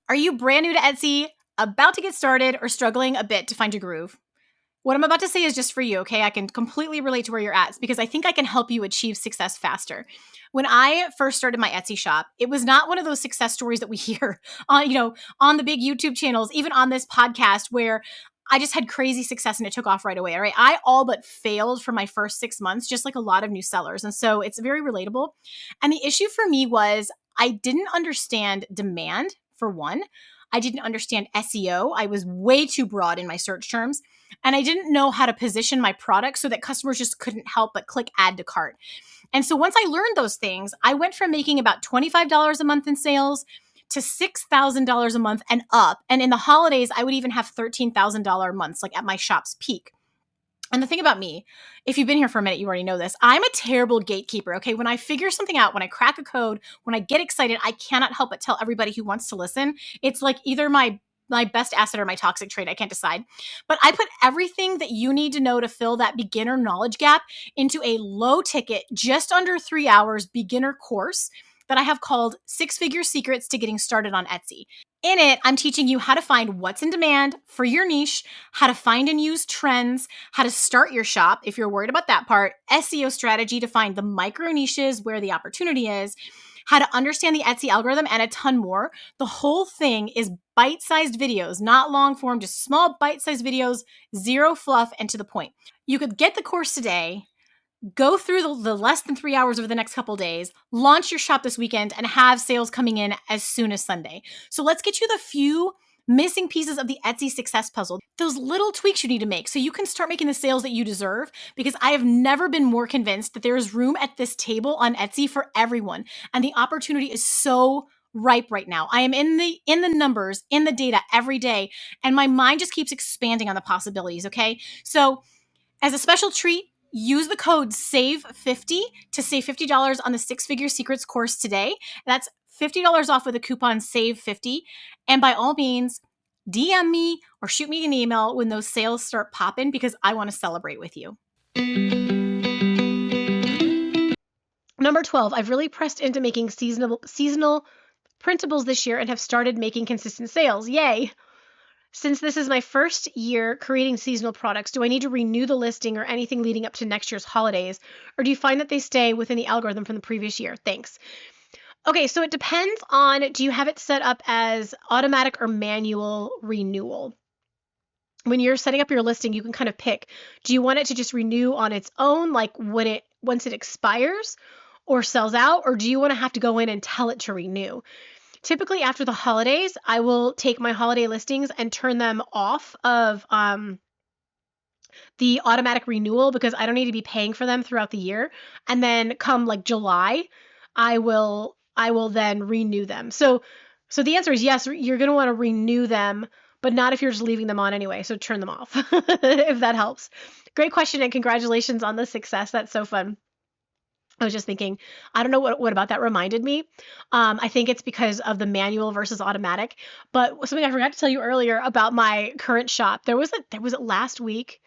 Are you brand new to Etsy, about to get started, or struggling a bit to find your groove? What I'm about to say is just for you, okay? I can completely relate to where you're at because I think I can help you achieve success faster. When I first started my Etsy shop, it was not one of those success stories that we hear on the big YouTube channels, even on this podcast, where I just had crazy success and it took off right away, all right? I all but failed for my first 6 months, just like a lot of new sellers. And so it's very relatable. And the issue for me was I didn't understand demand, for one. I didn't understand SEO. I was way too broad in my search terms. And I didn't know how to position my product so that customers just couldn't help but click add to cart. And so once I learned those things, I went from making about $25 a month in sales to $6,000 a month and up. And in the holidays, I would even have $13,000 months, like at my shop's peak. And the thing about me, if you've been here for a minute, you already know this. I'm a terrible gatekeeper, okay? When I figure something out, when I crack a code, when I get excited, I cannot help but tell everybody who wants to listen. It's like either my best asset or my toxic trait. I can't decide. But I put everything that you need to know to fill that beginner knowledge gap into a low ticket, just under 3 hours beginner course that I have called 6-Figure Secrets to Getting Started on Etsy. In it, I'm teaching you how to find what's in demand for your niche, how to find and use trends, how to start your shop if you're worried about that part, SEO strategy to find the micro niches where the opportunity is, how to understand the Etsy algorithm, and a ton more. The whole thing is bite-sized videos, not long form, just small bite-sized videos, zero fluff, and to the point. You could get the course today, go through the less than 3 hours over the next couple days, launch your shop this weekend, and have sales coming in as soon as Sunday. So let's get you the few missing pieces of the Etsy success puzzle, those little tweaks you need to make so you can start making the sales that you deserve, because I have never been more convinced that there is room at this table on Etsy for everyone. And the opportunity is so ripe right now. I am in the numbers, in the data every day, and my mind just keeps expanding on the possibilities, okay? So as a special treat, use the code SAVE50 to save $50 on the 6-Figure Secrets course today. That's $50 off with the coupon SAVE50. And by all means, DM me or shoot me an email when those sales start popping, because I want to celebrate with you. Number 12, I've really pressed into making seasonal printables this year and have started making consistent sales. Yay! Since this is my first year creating seasonal products, do I need to renew the listing or anything leading up to next year's holidays? Or do you find that they stay within the algorithm from the previous year? Thanks. Okay, so it depends on, do you have it set up as automatic or manual renewal? When you're setting up your listing, you can kind of pick, do you want it to just renew on its own, like once it expires or sells out, or do you want to have to go in and tell it to renew? Typically after the holidays, I will take my holiday listings and turn them off of the automatic renewal, because I don't need to be paying for them throughout the year. And then come like July, I will then renew them. So the answer is yes, you're going to want to renew them, but not if you're just leaving them on anyway. So turn them off if that helps. Great question, and congratulations on the success. That's so fun. I was just thinking, I don't know what about that reminded me. I think it's because of the manual versus automatic. But something I forgot to tell you earlier about my current shop. There was it last week.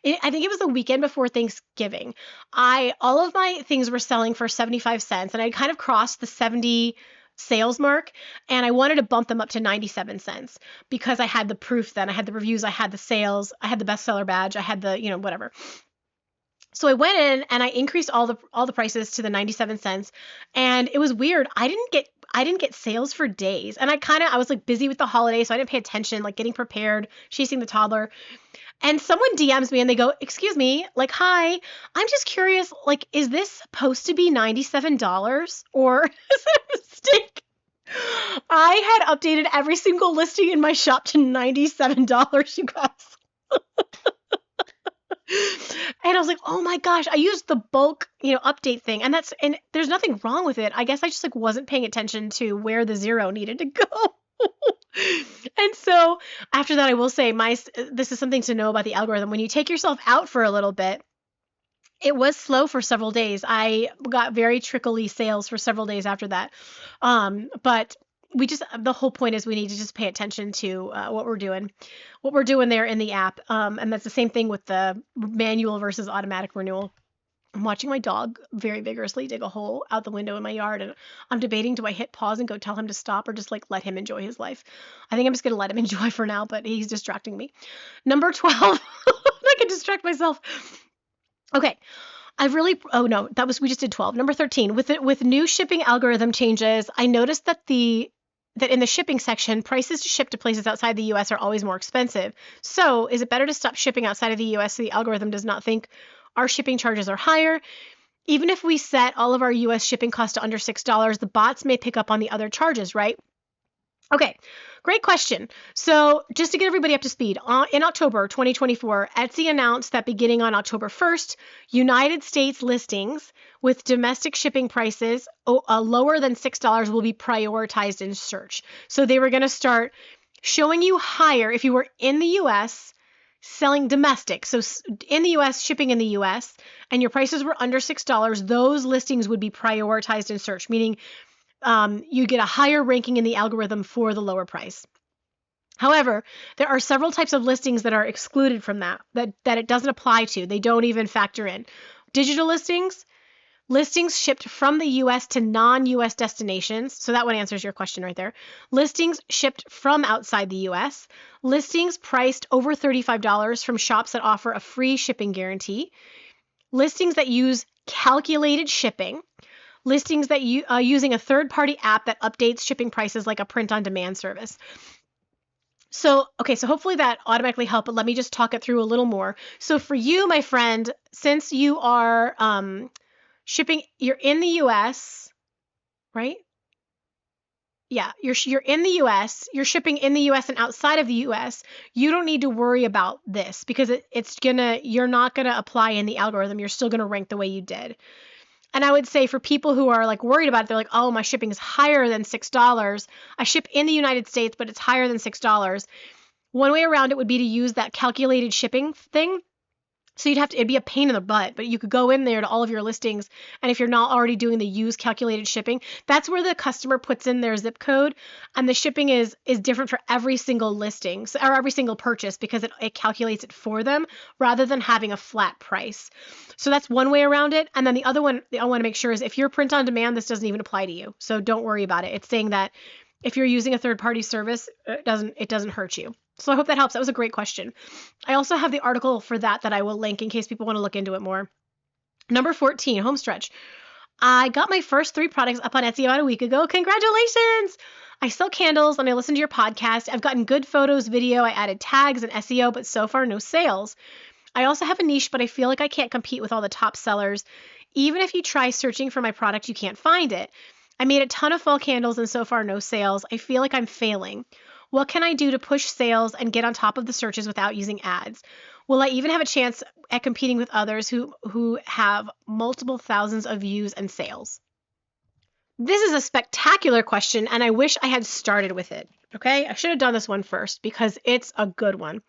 I think it was the weekend before Thanksgiving. All of my things were selling for 75 cents, and I kind of crossed the 70 sales mark, and I wanted to bump them up to 97 cents because I had the proof then. I had the reviews, I had the sales, I had the bestseller badge, I had the, whatever. So I went in and I increased all the prices to the 97 cents, and it was weird. I didn't get sales for days, and I was like busy with the holiday, so I didn't pay attention, like getting prepared, chasing the toddler. And someone DMs me and they go, "Excuse me, like, hi, I'm just curious, like, is this supposed to be $97 or is it a mistake?" I had updated every single listing in my shop to $97, you guys. And I was like, oh my gosh, I used the bulk, update thing. And there's nothing wrong with it. I guess I just like wasn't paying attention to where the zero needed to go. And so after that, I will say this is something to know about the algorithm. When you take yourself out for a little bit, it was slow for several days. I got very trickly sales for several days after that. But the whole point is we need to just pay attention to what we're doing there in the app. And that's the same thing with the manual versus automatic renewal. I'm watching my dog very vigorously dig a hole out the window in my yard, and I'm debating, do I hit pause and go tell him to stop or just like let him enjoy his life? I think I'm just going to let him enjoy for now, but he's distracting me. Number 12, I can distract myself. Okay. We just did 12. Number 13, with new shipping algorithm changes, I noticed that in the shipping section, prices to ship to places outside the US are always more expensive. So, is it better to stop shipping outside of the US so the algorithm does not think our shipping charges are higher? Even if we set all of our US shipping costs to under $6, the bots may pick up on the other charges, right? Okay, great question. So just to get everybody up to speed, in October 2024, Etsy announced that beginning on October 1st, United States listings with domestic shipping prices lower than $6 will be prioritized in search. So they were going to start showing you higher if you were in the US selling domestic. So in the US, shipping in the US, and your prices were under $6, those listings would be prioritized in search, meaning you get a higher ranking in the algorithm for the lower price. However, there are several types of listings that are excluded from that it doesn't apply to. They don't even factor in. Digital listings shipped from the US to non-US destinations. So that one answers your question right there. Listings shipped from outside the US. Listings priced over $35 from shops that offer a free shipping guarantee. Listings that use calculated shipping. Listings that using a third-party app that updates shipping prices like a print-on-demand service. So hopefully that automatically helped, but let me just talk it through a little more. So for you, my friend, since you are shipping, you're in the US, right? Yeah, you're in the US, you're shipping in the US and outside of the US, you don't need to worry about this because you're not gonna apply in the algorithm. You're still gonna rank the way you did. And I would say for people who are like worried about it, they're like, oh, my shipping is higher than $6. I ship in the United States, but it's higher than $6. One way around it would be to use that calculated shipping thing. So it'd be a pain in the butt, but you could go in there to all of your listings. And if you're not already doing the use calculated shipping, that's where the customer puts in their zip code. And the shipping is different for every single listing or every single purchase because it calculates it for them rather than having a flat price. So that's one way around it. And then the other one I want to make sure is if you're print on demand, this doesn't even apply to you. So don't worry about it. It's saying that if you're using a third-party service, it doesn't hurt you. So I hope that helps. That was a great question. I also have the article for that I will link in case people want to look into it more. Number 14, homestretch. I got my first 3 products up on Etsy about a week ago. Congratulations! I sell candles and I listen to your podcast. I've gotten good photos, video. I added tags and SEO, but so far no sales. I also have a niche, but I feel like I can't compete with all the top sellers. Even if you try searching for my product, you can't find it. I made a ton of fall candles and so far no sales. I feel like I'm failing. What can I do to push sales and get on top of the searches without using ads? Will I even have a chance at competing with others who have multiple thousands of views and sales? This is a spectacular question, and I wish I had started with it. Okay, I should have done this one first because it's a good one.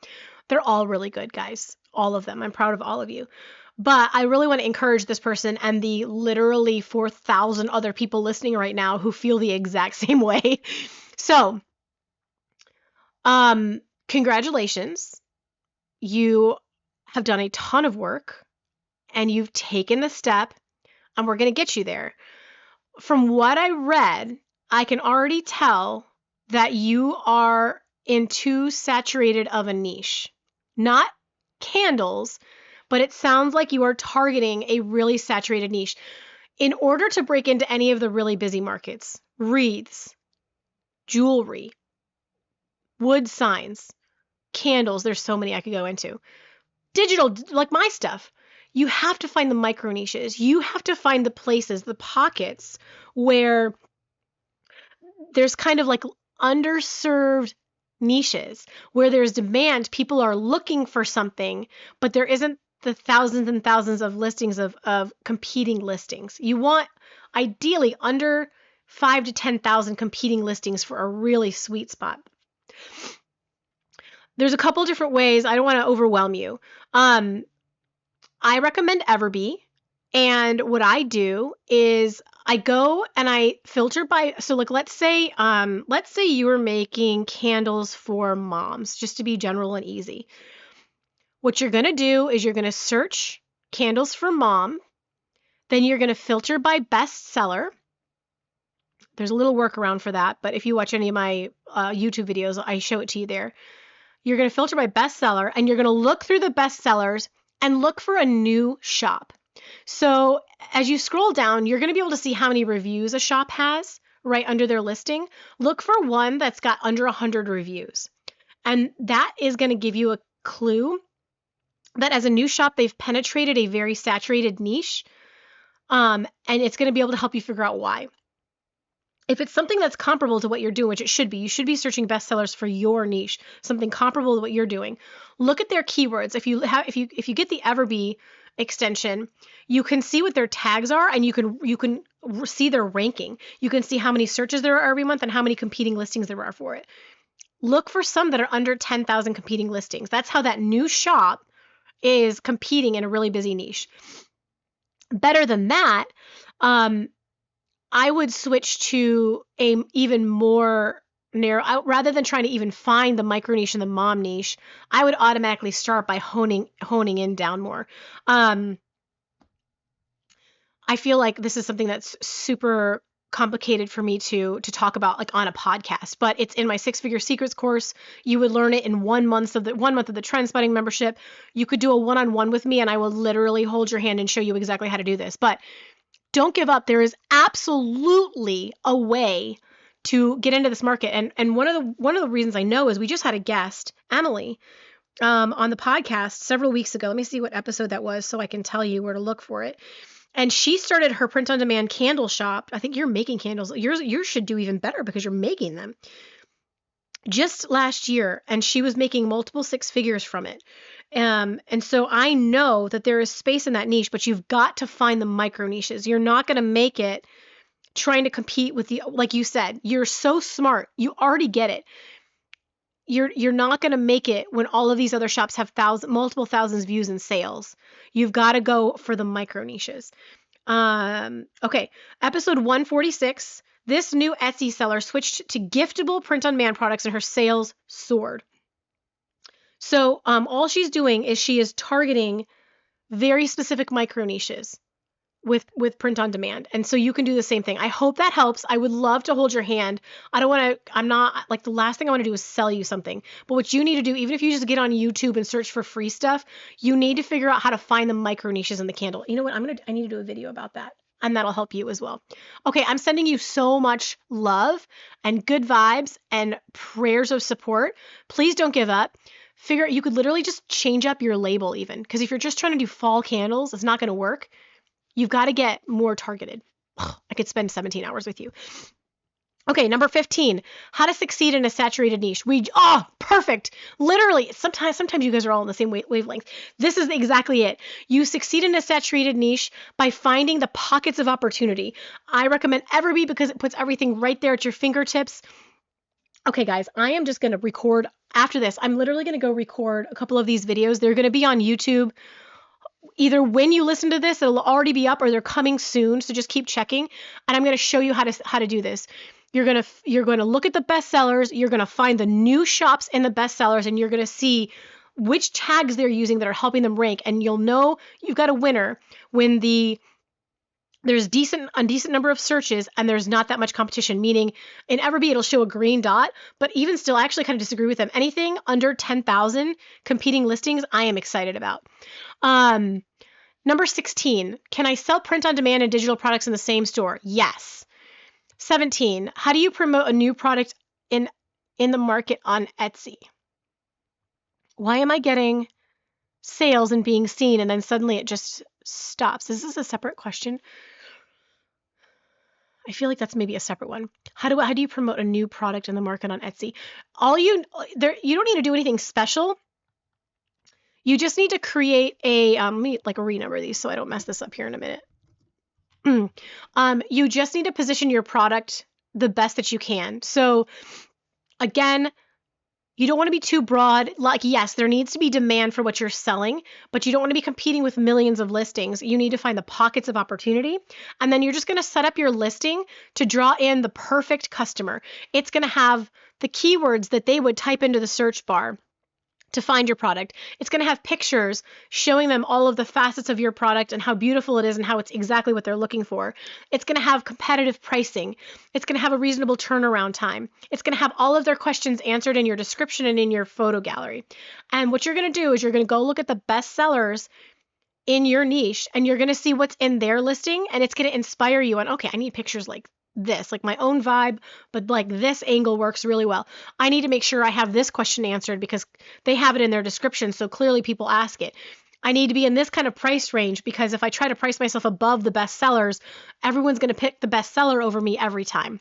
They're all really good, guys. All of them. I'm proud of all of you. But I really want to encourage this person and the literally 4,000 other people listening right now who feel the exact same way. So, congratulations. You have done a ton of work and you've taken the step and we're going to get you there. From what I read, I can already tell that you are in too saturated of a niche. Not candles, but it sounds like you are targeting a really saturated niche. In order to break into any of the really busy markets, wreaths, jewelry, wood signs, candles, there's so many I could go into. Digital, like my stuff. You have to find the micro niches. You have to find the places, the pockets where there's kind of like underserved niches where there's demand, people are looking for something, but there isn't the thousands and thousands of listings of competing listings. You want ideally under 5 to 10,000 competing listings for a really sweet spot. There's a couple different ways. I don't want to overwhelm you. I recommend Everbee. And what I do is I go and I filter by, so like let's say you were making candles for moms, just to be general and easy. What you're going to do is you're going to search candles for mom. Then you're going to filter by bestseller. There's a little workaround for that, but if you watch any of my YouTube videos, I show it to you there. You're going to filter by bestseller, and you're going to look through the bestsellers and look for a new shop. So as you scroll down, you're going to be able to see how many reviews a shop has right under their listing. Look for one that's got under 100 reviews. And that is going to give you a clue that as a new shop, they've penetrated a very saturated niche. And it's going to be able to help you figure out why. If it's something that's comparable to what you're doing, which it should be, you should be searching bestsellers for your niche, something comparable to what you're doing. Look at their keywords. If you get the Everbee extension, you can see what their tags are, and you can see their ranking. You can see how many searches there are every month and how many competing listings there are for it. Look for some that are under 10,000 competing listings. That's how that new shop is competing in a really busy niche. Better than that, I would switch to a even more narrow, rather than trying to even find the micro niche and the mom niche. I would automatically start by honing in down more. I feel like this is something that's super complicated for me to talk about like on a podcast, but it's in my 6-figure secrets course. You would learn it in 1 month of the trend spotting membership. You could do a one-on-one with me, and I will literally hold your hand and show you exactly how to do this. But don't give up. There is absolutely a way to get into this market. And one of the reasons I know is we just had a guest, Emily, on the podcast several weeks ago. Let me see what episode that was so I can tell you where to look for it. And she started her print-on-demand candle shop. I think you're making candles. Yours should do even better because you're making them. Just last year, and she was making multiple 6 figures from it. And so I know that there is space in that niche, but you've got to find the micro niches. You're not going to make it trying to compete with like you said, you're so smart. You already get it. You're not going to make it when all of these other shops have multiple thousands views and sales. You've got to go for the micro niches. Okay. Episode 146. This new Etsy seller switched to giftable print-on-demand products and her sales soared. So all she's doing is she is targeting very specific micro niches with print-on-demand. And so you can do the same thing. I hope that helps. I would love to hold your hand. I'm not, like, the last thing I want to do is sell you something. But what you need to do, even if you just get on YouTube and search for free stuff, you need to figure out how to find the micro niches in the candle. You know what? I need to do a video about that. And that'll help you as well. Okay, I'm sending you so much love and good vibes and prayers of support. Please don't give up. You could literally just change up your label even. Because if you're just trying to do fall candles, it's not going to work. You've got to get more targeted. I could spend 17 hours with you. Okay, number 15, how to succeed in a saturated niche. Perfect. Literally, sometimes you guys are all on the same wavelength. This is exactly it. You succeed in a saturated niche by finding the pockets of opportunity. I recommend Everbee because it puts everything right there at your fingertips. Okay, guys, I am just going to record after this. I'm literally going to go record a couple of these videos. They're going to be on YouTube. Either when you listen to this, it'll already be up, or they're coming soon. So just keep checking. And I'm going to show you how to do this. You're going to look at the bestsellers. You're going to find the new shops in the bestsellers, and you're going to see which tags they're using that are helping them rank. And you'll know you've got a winner when there's a decent number of searches and there's not that much competition. Meaning in Everbee, it'll show a green dot, but even still, I actually kind of disagree with them. Anything under 10,000 competing listings, I am excited about. Number 16, can I sell print on demand and digital products in the same store? Yes. 17, how do you promote a new product in the market on Etsy? Why am I getting sales and being seen and then suddenly it just stops? Is this a separate question? I feel like that's maybe a separate one. How do you promote a new product in the market on Etsy? You don't need to do anything special. You just need to create a let me like renumber these so I don't mess this up here in a minute. You just need to position your product the best that you can. So again, you don't want to be too broad. Like, yes, there needs to be demand for what you're selling, but you don't want to be competing with millions of listings. You need to find the pockets of opportunity. And then you're just going to set up your listing to draw in the perfect customer. It's going to have the keywords that they would type into the search bar to find your product. It's going to have pictures showing them all of the facets of your product and how beautiful it is and how it's exactly what they're looking for. It's going to have competitive pricing. It's going to have a reasonable turnaround time. It's going to have all of their questions answered in your description and in your photo gallery. And what you're going to do is you're going to go look at the best sellers in your niche and you're going to see what's in their listing, and it's going to inspire you on, okay, I need pictures like this, like my own vibe, but like this angle works really well. I need to make sure I have this question answered because they have it in their description, so clearly people ask it. I need to be in this kind of price range because if I try to price myself above the best sellers, everyone's going to pick the best seller over me every time.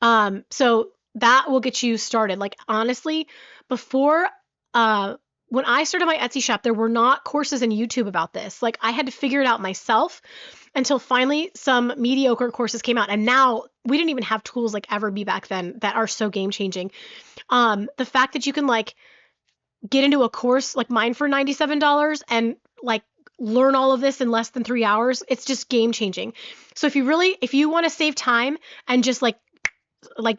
So that will get you started. Like, honestly, before when I started my Etsy shop, there were not courses in YouTube about this. Like, I had to figure it out myself until finally some mediocre courses came out. And now we didn't even have tools like Everbee back then that are so game changing. The fact that you can like get into a course like mine for $97 and like learn all of this in less than 3 hours, it's just game changing. So if you want to save time and just like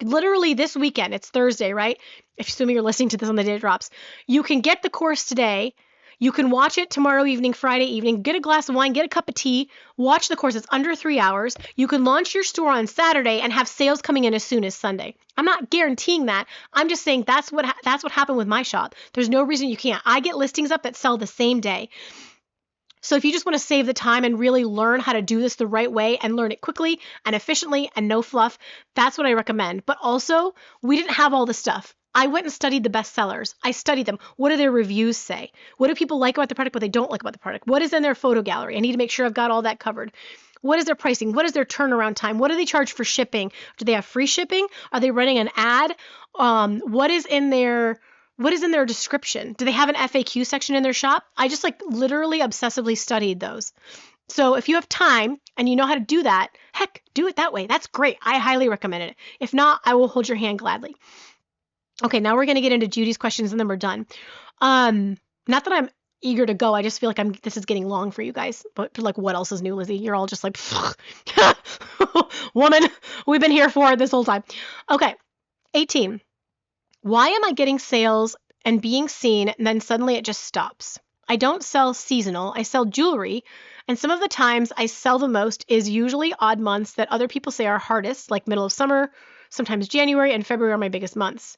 literally this weekend, it's Thursday, right? Assuming you're listening to this on the day it drops, you can get the course today. You can watch it tomorrow evening, Friday evening, get a glass of wine, get a cup of tea, watch the course. It's under 3 hours. You can launch your store on Saturday and have sales coming in as soon as Sunday. I'm not guaranteeing that. I'm just saying that's what happened with my shop. There's no reason you can't. I get listings up that sell the same day. So if you just want to save the time and really learn how to do this the right way and learn it quickly and efficiently and no fluff, that's what I recommend. But also, we didn't have all the stuff. I went and studied the best sellers. I studied them. What do their reviews say? What do people like about the product, what they don't like about the product? What is in their photo gallery? I need to make sure I've got all that covered. What is their pricing? What is their turnaround time? What do they charge for shipping? Do they have free shipping? Are they running an ad? What is in their description? Do they have an FAQ section in their shop? I just like literally obsessively studied those. So if you have time and you know how to do that, heck, do it that way. That's great. I highly recommend it. If not, I will hold your hand gladly. Okay, now we're going to get into Judy's questions and then we're done. Not that I'm eager to go. I just feel like this is getting long for you guys. But like, what else is new, Lizzie? You're all just like, woman, we've been here for this whole time. Okay, 18. Why am I getting sales and being seen and then suddenly it just stops? I don't sell seasonal. I sell jewelry. And some of the times I sell the most is usually odd months that other people say are hardest, like middle of summer, sometimes January and February are my biggest months.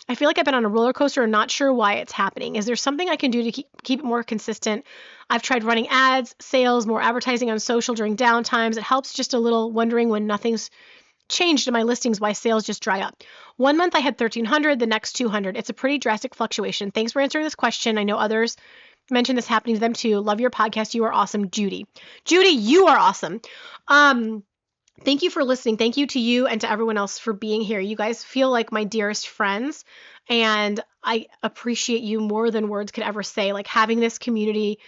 I feel like I've been on a roller coaster and not sure why it's happening. Is there something I can do to keep it more consistent? I've tried running ads, sales, more advertising on social during downtimes. It helps just a little, wondering when nothing's changed in my listings why sales just dry up. 1 month I had 1,300, the next 200. It's a pretty drastic fluctuation. Thanks for answering this question. I know others mentioned this happening to them too. Love your podcast. You are awesome, Judy. Judy, you are awesome. Thank you for listening. Thank you to you and to everyone else for being here. You guys feel like my dearest friends, and I appreciate you more than words could ever say. Like, having this community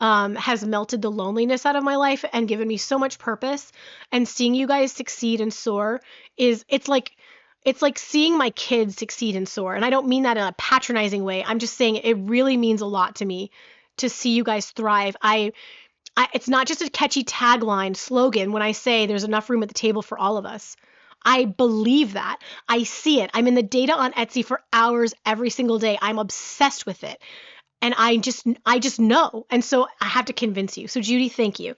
has melted the loneliness out of my life and given me so much purpose. And seeing you guys succeed and soar it's like seeing my kids succeed and soar. And I don't mean that in a patronizing way. I'm just saying it really means a lot to me to see you guys thrive. It's not just a catchy tagline slogan when I say there's enough room at the table for all of us. I believe that. I see it. I'm in the data on Etsy for hours every single day. I'm obsessed with it. And I just know. And so I have to convince you. So Judy, thank you.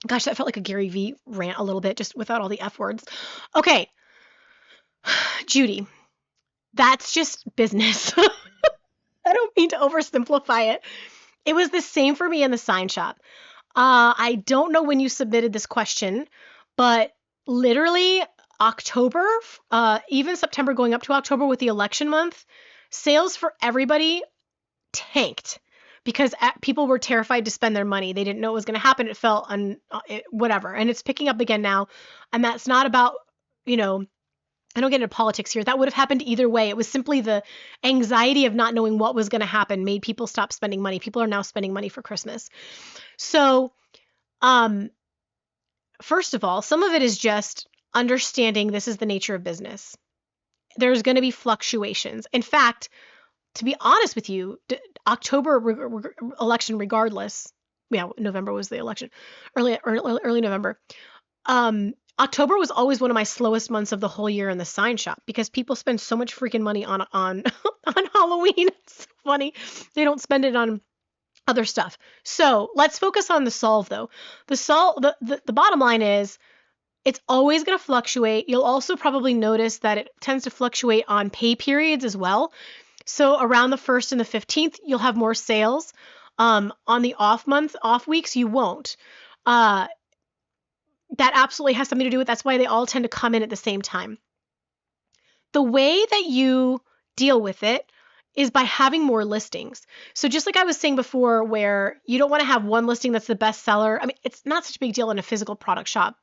Gosh, that felt like a Gary Vee rant a little bit, just without all the F words. Okay. Judy, that's just business. I don't mean to oversimplify it. It was the same for me in the sign shop. I don't know when you submitted this question, but literally October, even September going up to October with the election month, sales for everybody tanked because people were terrified to spend their money. They didn't know what was going to happen. It felt whatever. And it's picking up again now. And that's not about, you know, I don't get into politics here. That would have happened either way. It was simply the anxiety of not knowing what was going to happen made people stop spending money. People are now spending money for Christmas. So, first of all, some of it is just understanding this is the nature of business. There's going to be fluctuations. In fact, to be honest with you, October election regardless. Yeah, November was the election. Early November. October was always one of my slowest months of the whole year in the sign shop because people spend so much freaking money on on Halloween. It's so funny. They don't spend it on other stuff. So let's focus on the solve though. The bottom line is it's always going to fluctuate. You'll also probably notice that it tends to fluctuate on pay periods as well. So around the 1st and the 15th, you'll have more sales. On the off weeks, you won't. That absolutely has something to do with, that's why they all tend to come in at the same time. The way that you deal with it is by having more listings. So just like I was saying before, where you don't want to have one listing that's the best seller. I mean, it's not such a big deal in a physical product shop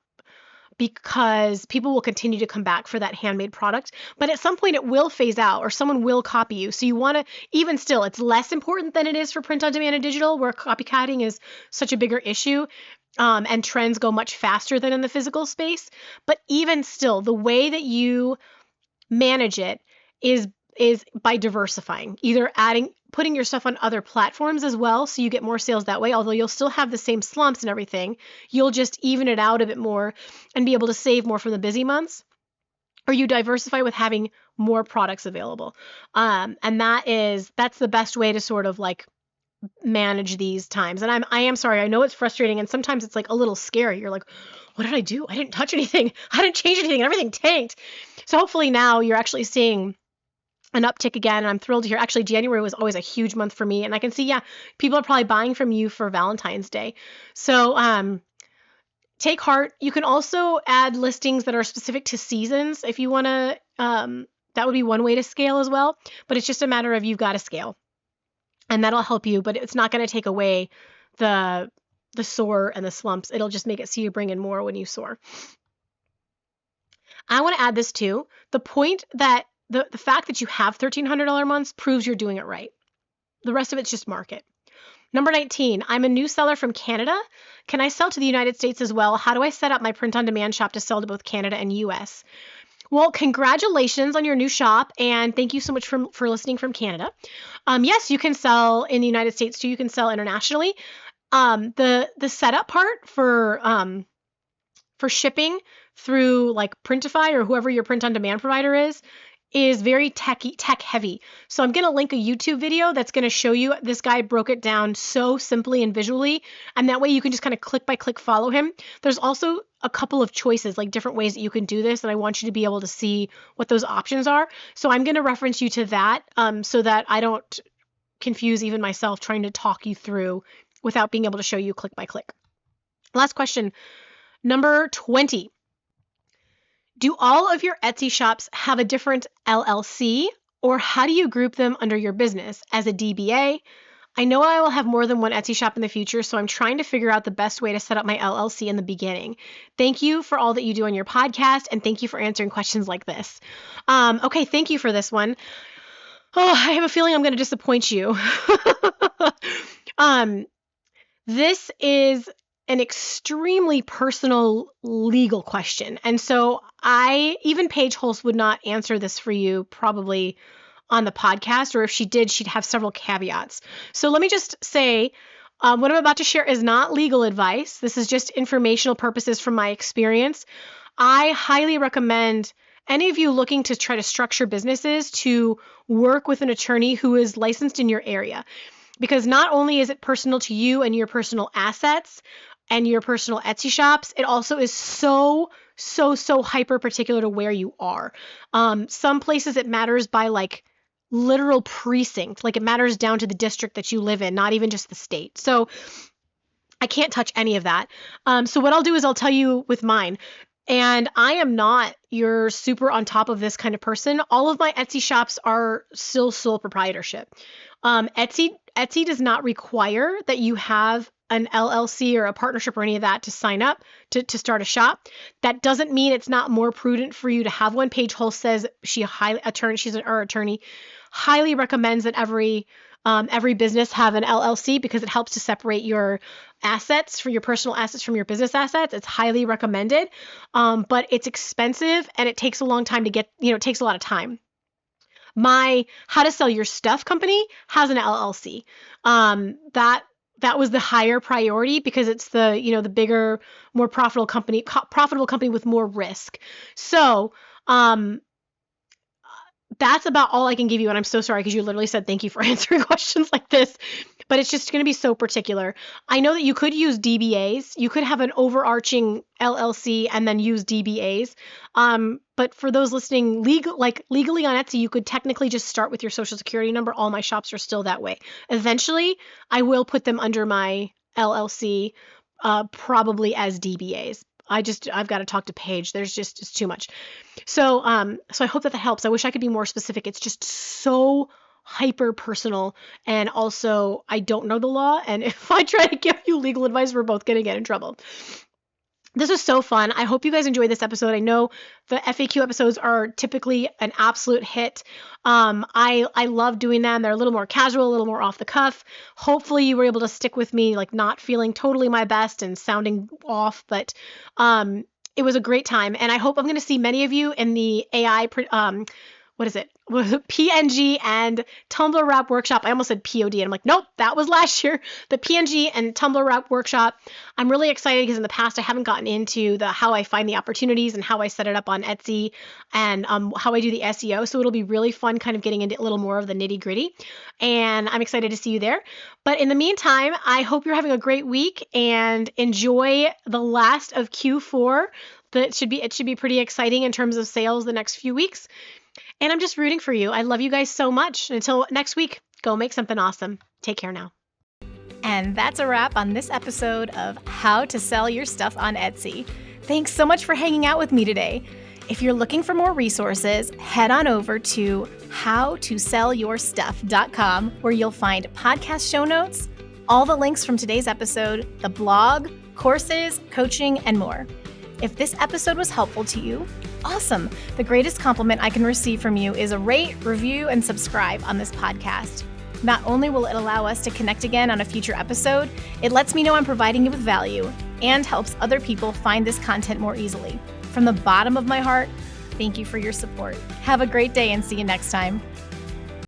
because people will continue to come back for that handmade product. But at some point it will phase out or someone will copy you. So you want to, even still, it's less important than it is for print on demand and digital, where copycatting is such a bigger issue. And trends go much faster than in the physical space. But even still, the way that you manage it is by diversifying, either putting your stuff on other platforms as well, so you get more sales that way. Although you'll still have the same slumps and everything, you'll just even it out a bit more and be able to save more from the busy months. Or you diversify with having more products available, and that's the best way to sort of like manage these times. And I am sorry, I know it's frustrating, and sometimes it's like a little scary. You're like, what did I do? I didn't touch anything. I didn't change anything, and everything tanked. So hopefully now you're actually seeing an uptick again, and I'm thrilled to hear. Actually, January was always a huge month for me, and I can see, people are probably buying from you for Valentine's Day. So take heart. You can also add listings that are specific to seasons if you want to. That would be one way to scale as well, but it's just a matter of you've got to scale, and that'll help you, but it's not going to take away the soar and the slumps. It'll just make it so you bring in more when you soar. I want to add this too. The point that the fact that you have $1,300 months proves you're doing it right. The rest of it's just market. Number 19, I'm a new seller from Canada. Can I sell to the United States as well? How do I set up my print-on-demand shop to sell to both Canada and US? Well, congratulations on your new shop, and thank you so much for listening from Canada. Yes, you can sell in the United States too. You can sell internationally. The setup part for shipping through like Printify or whoever your print-on-demand provider is very tech heavy. So I'm going to link a YouTube video that's going to show you. This guy broke it down so simply and visually, and that way you can just kind of click by click follow him. There's also a couple of choices, like different ways that you can do this, and I want you to be able to see what those options are. So I'm going to reference you to that so that I don't confuse even myself trying to talk you through without being able to show you click by click. Last question, number 20. Do all of your Etsy shops have a different LLC, or how do you group them under your business as a DBA? I know I will have more than one Etsy shop in the future, so I'm trying to figure out the best way to set up my LLC in the beginning. Thank you for all that you do on your podcast, and thank you for answering questions like this. Okay, thank you for this one. Oh, I have a feeling I'm going to disappoint you. This is an extremely personal legal question. And so even Paige Holst would not answer this for you probably on the podcast, or if she did, she'd have several caveats. So let me just say, what I'm about to share is not legal advice. This is just informational purposes from my experience. I highly recommend any of you looking to try to structure businesses to work with an attorney who is licensed in your area. Because not only is it personal to you and your personal assets, and your personal Etsy shops, it also is so hyper particular to where you are. Some places it matters by like literal precinct, like it matters down to the district that you live in, not even just the state. So I can't touch any of that. So what I'll do is I'll tell you with mine. And I am not your super on top of this kind of person. All of my Etsy shops are still sole proprietorship. Etsy Etsy does not require that you have an LLC or a partnership or any of that to sign up to start a shop. That doesn't mean it's not more prudent for you to have one. Paige Hull says she's an attorney, highly recommends that every business have an LLC because it helps to separate your assets, for your personal assets from your business assets. It's highly recommended, but it's expensive and it takes a long time to get, it takes a lot of time. My How to Sell Your Stuff company has an LLC. That was the higher priority because it's the bigger, more profitable company with more risk. So, that's about all I can give you. And I'm so sorry because you literally said thank you for answering questions like this, but it's just going to be so particular. I know that you could use DBAs. You could have an overarching LLC and then use DBAs. But for those listening, legally on Etsy, you could technically just start with your social security number. All my shops are still that way. Eventually, I will put them under my LLC, probably as DBAs. I've got to talk to Paige. It's too much. So I hope that helps. I wish I could be more specific. It's just so hyper personal. And also I don't know the law. And if I try to give you legal advice, we're both going to get in trouble. This was so fun. I hope you guys enjoyed this episode. I know the FAQ episodes are typically an absolute hit. I love doing them. They're a little more casual, a little more off the cuff. Hopefully you were able to stick with me, like not feeling totally my best and sounding off, but it was a great time. And I hope I'm going to see many of you in the AI, PNG and Tumblr Wrap workshop. I almost said POD and I'm like, nope, that was last year. The PNG and Tumblr Wrap workshop. I'm really excited because in the past I haven't gotten into how I find the opportunities and how I set it up on Etsy and how I do the SEO. So it'll be really fun kind of getting into a little more of the nitty gritty. And I'm excited to see you there. But in the meantime, I hope you're having a great week and enjoy the last of Q4. It should be pretty exciting in terms of sales the next few weeks. And I'm just rooting for you. I love you guys so much. Until next week, go make something awesome. Take care now. And that's a wrap on this episode of How to Sell Your Stuff on Etsy. Thanks so much for hanging out with me today. If you're looking for more resources, head on over to howtosellyourstuff.com where you'll find podcast show notes, all the links from today's episode, the blog, courses, coaching, and more. If this episode was helpful to you, awesome. The greatest compliment I can receive from you is a rate, review, and subscribe on this podcast. Not only will it allow us to connect again on a future episode, it lets me know I'm providing you with value and helps other people find this content more easily. From the bottom of my heart, thank you for your support. Have a great day and see you next time.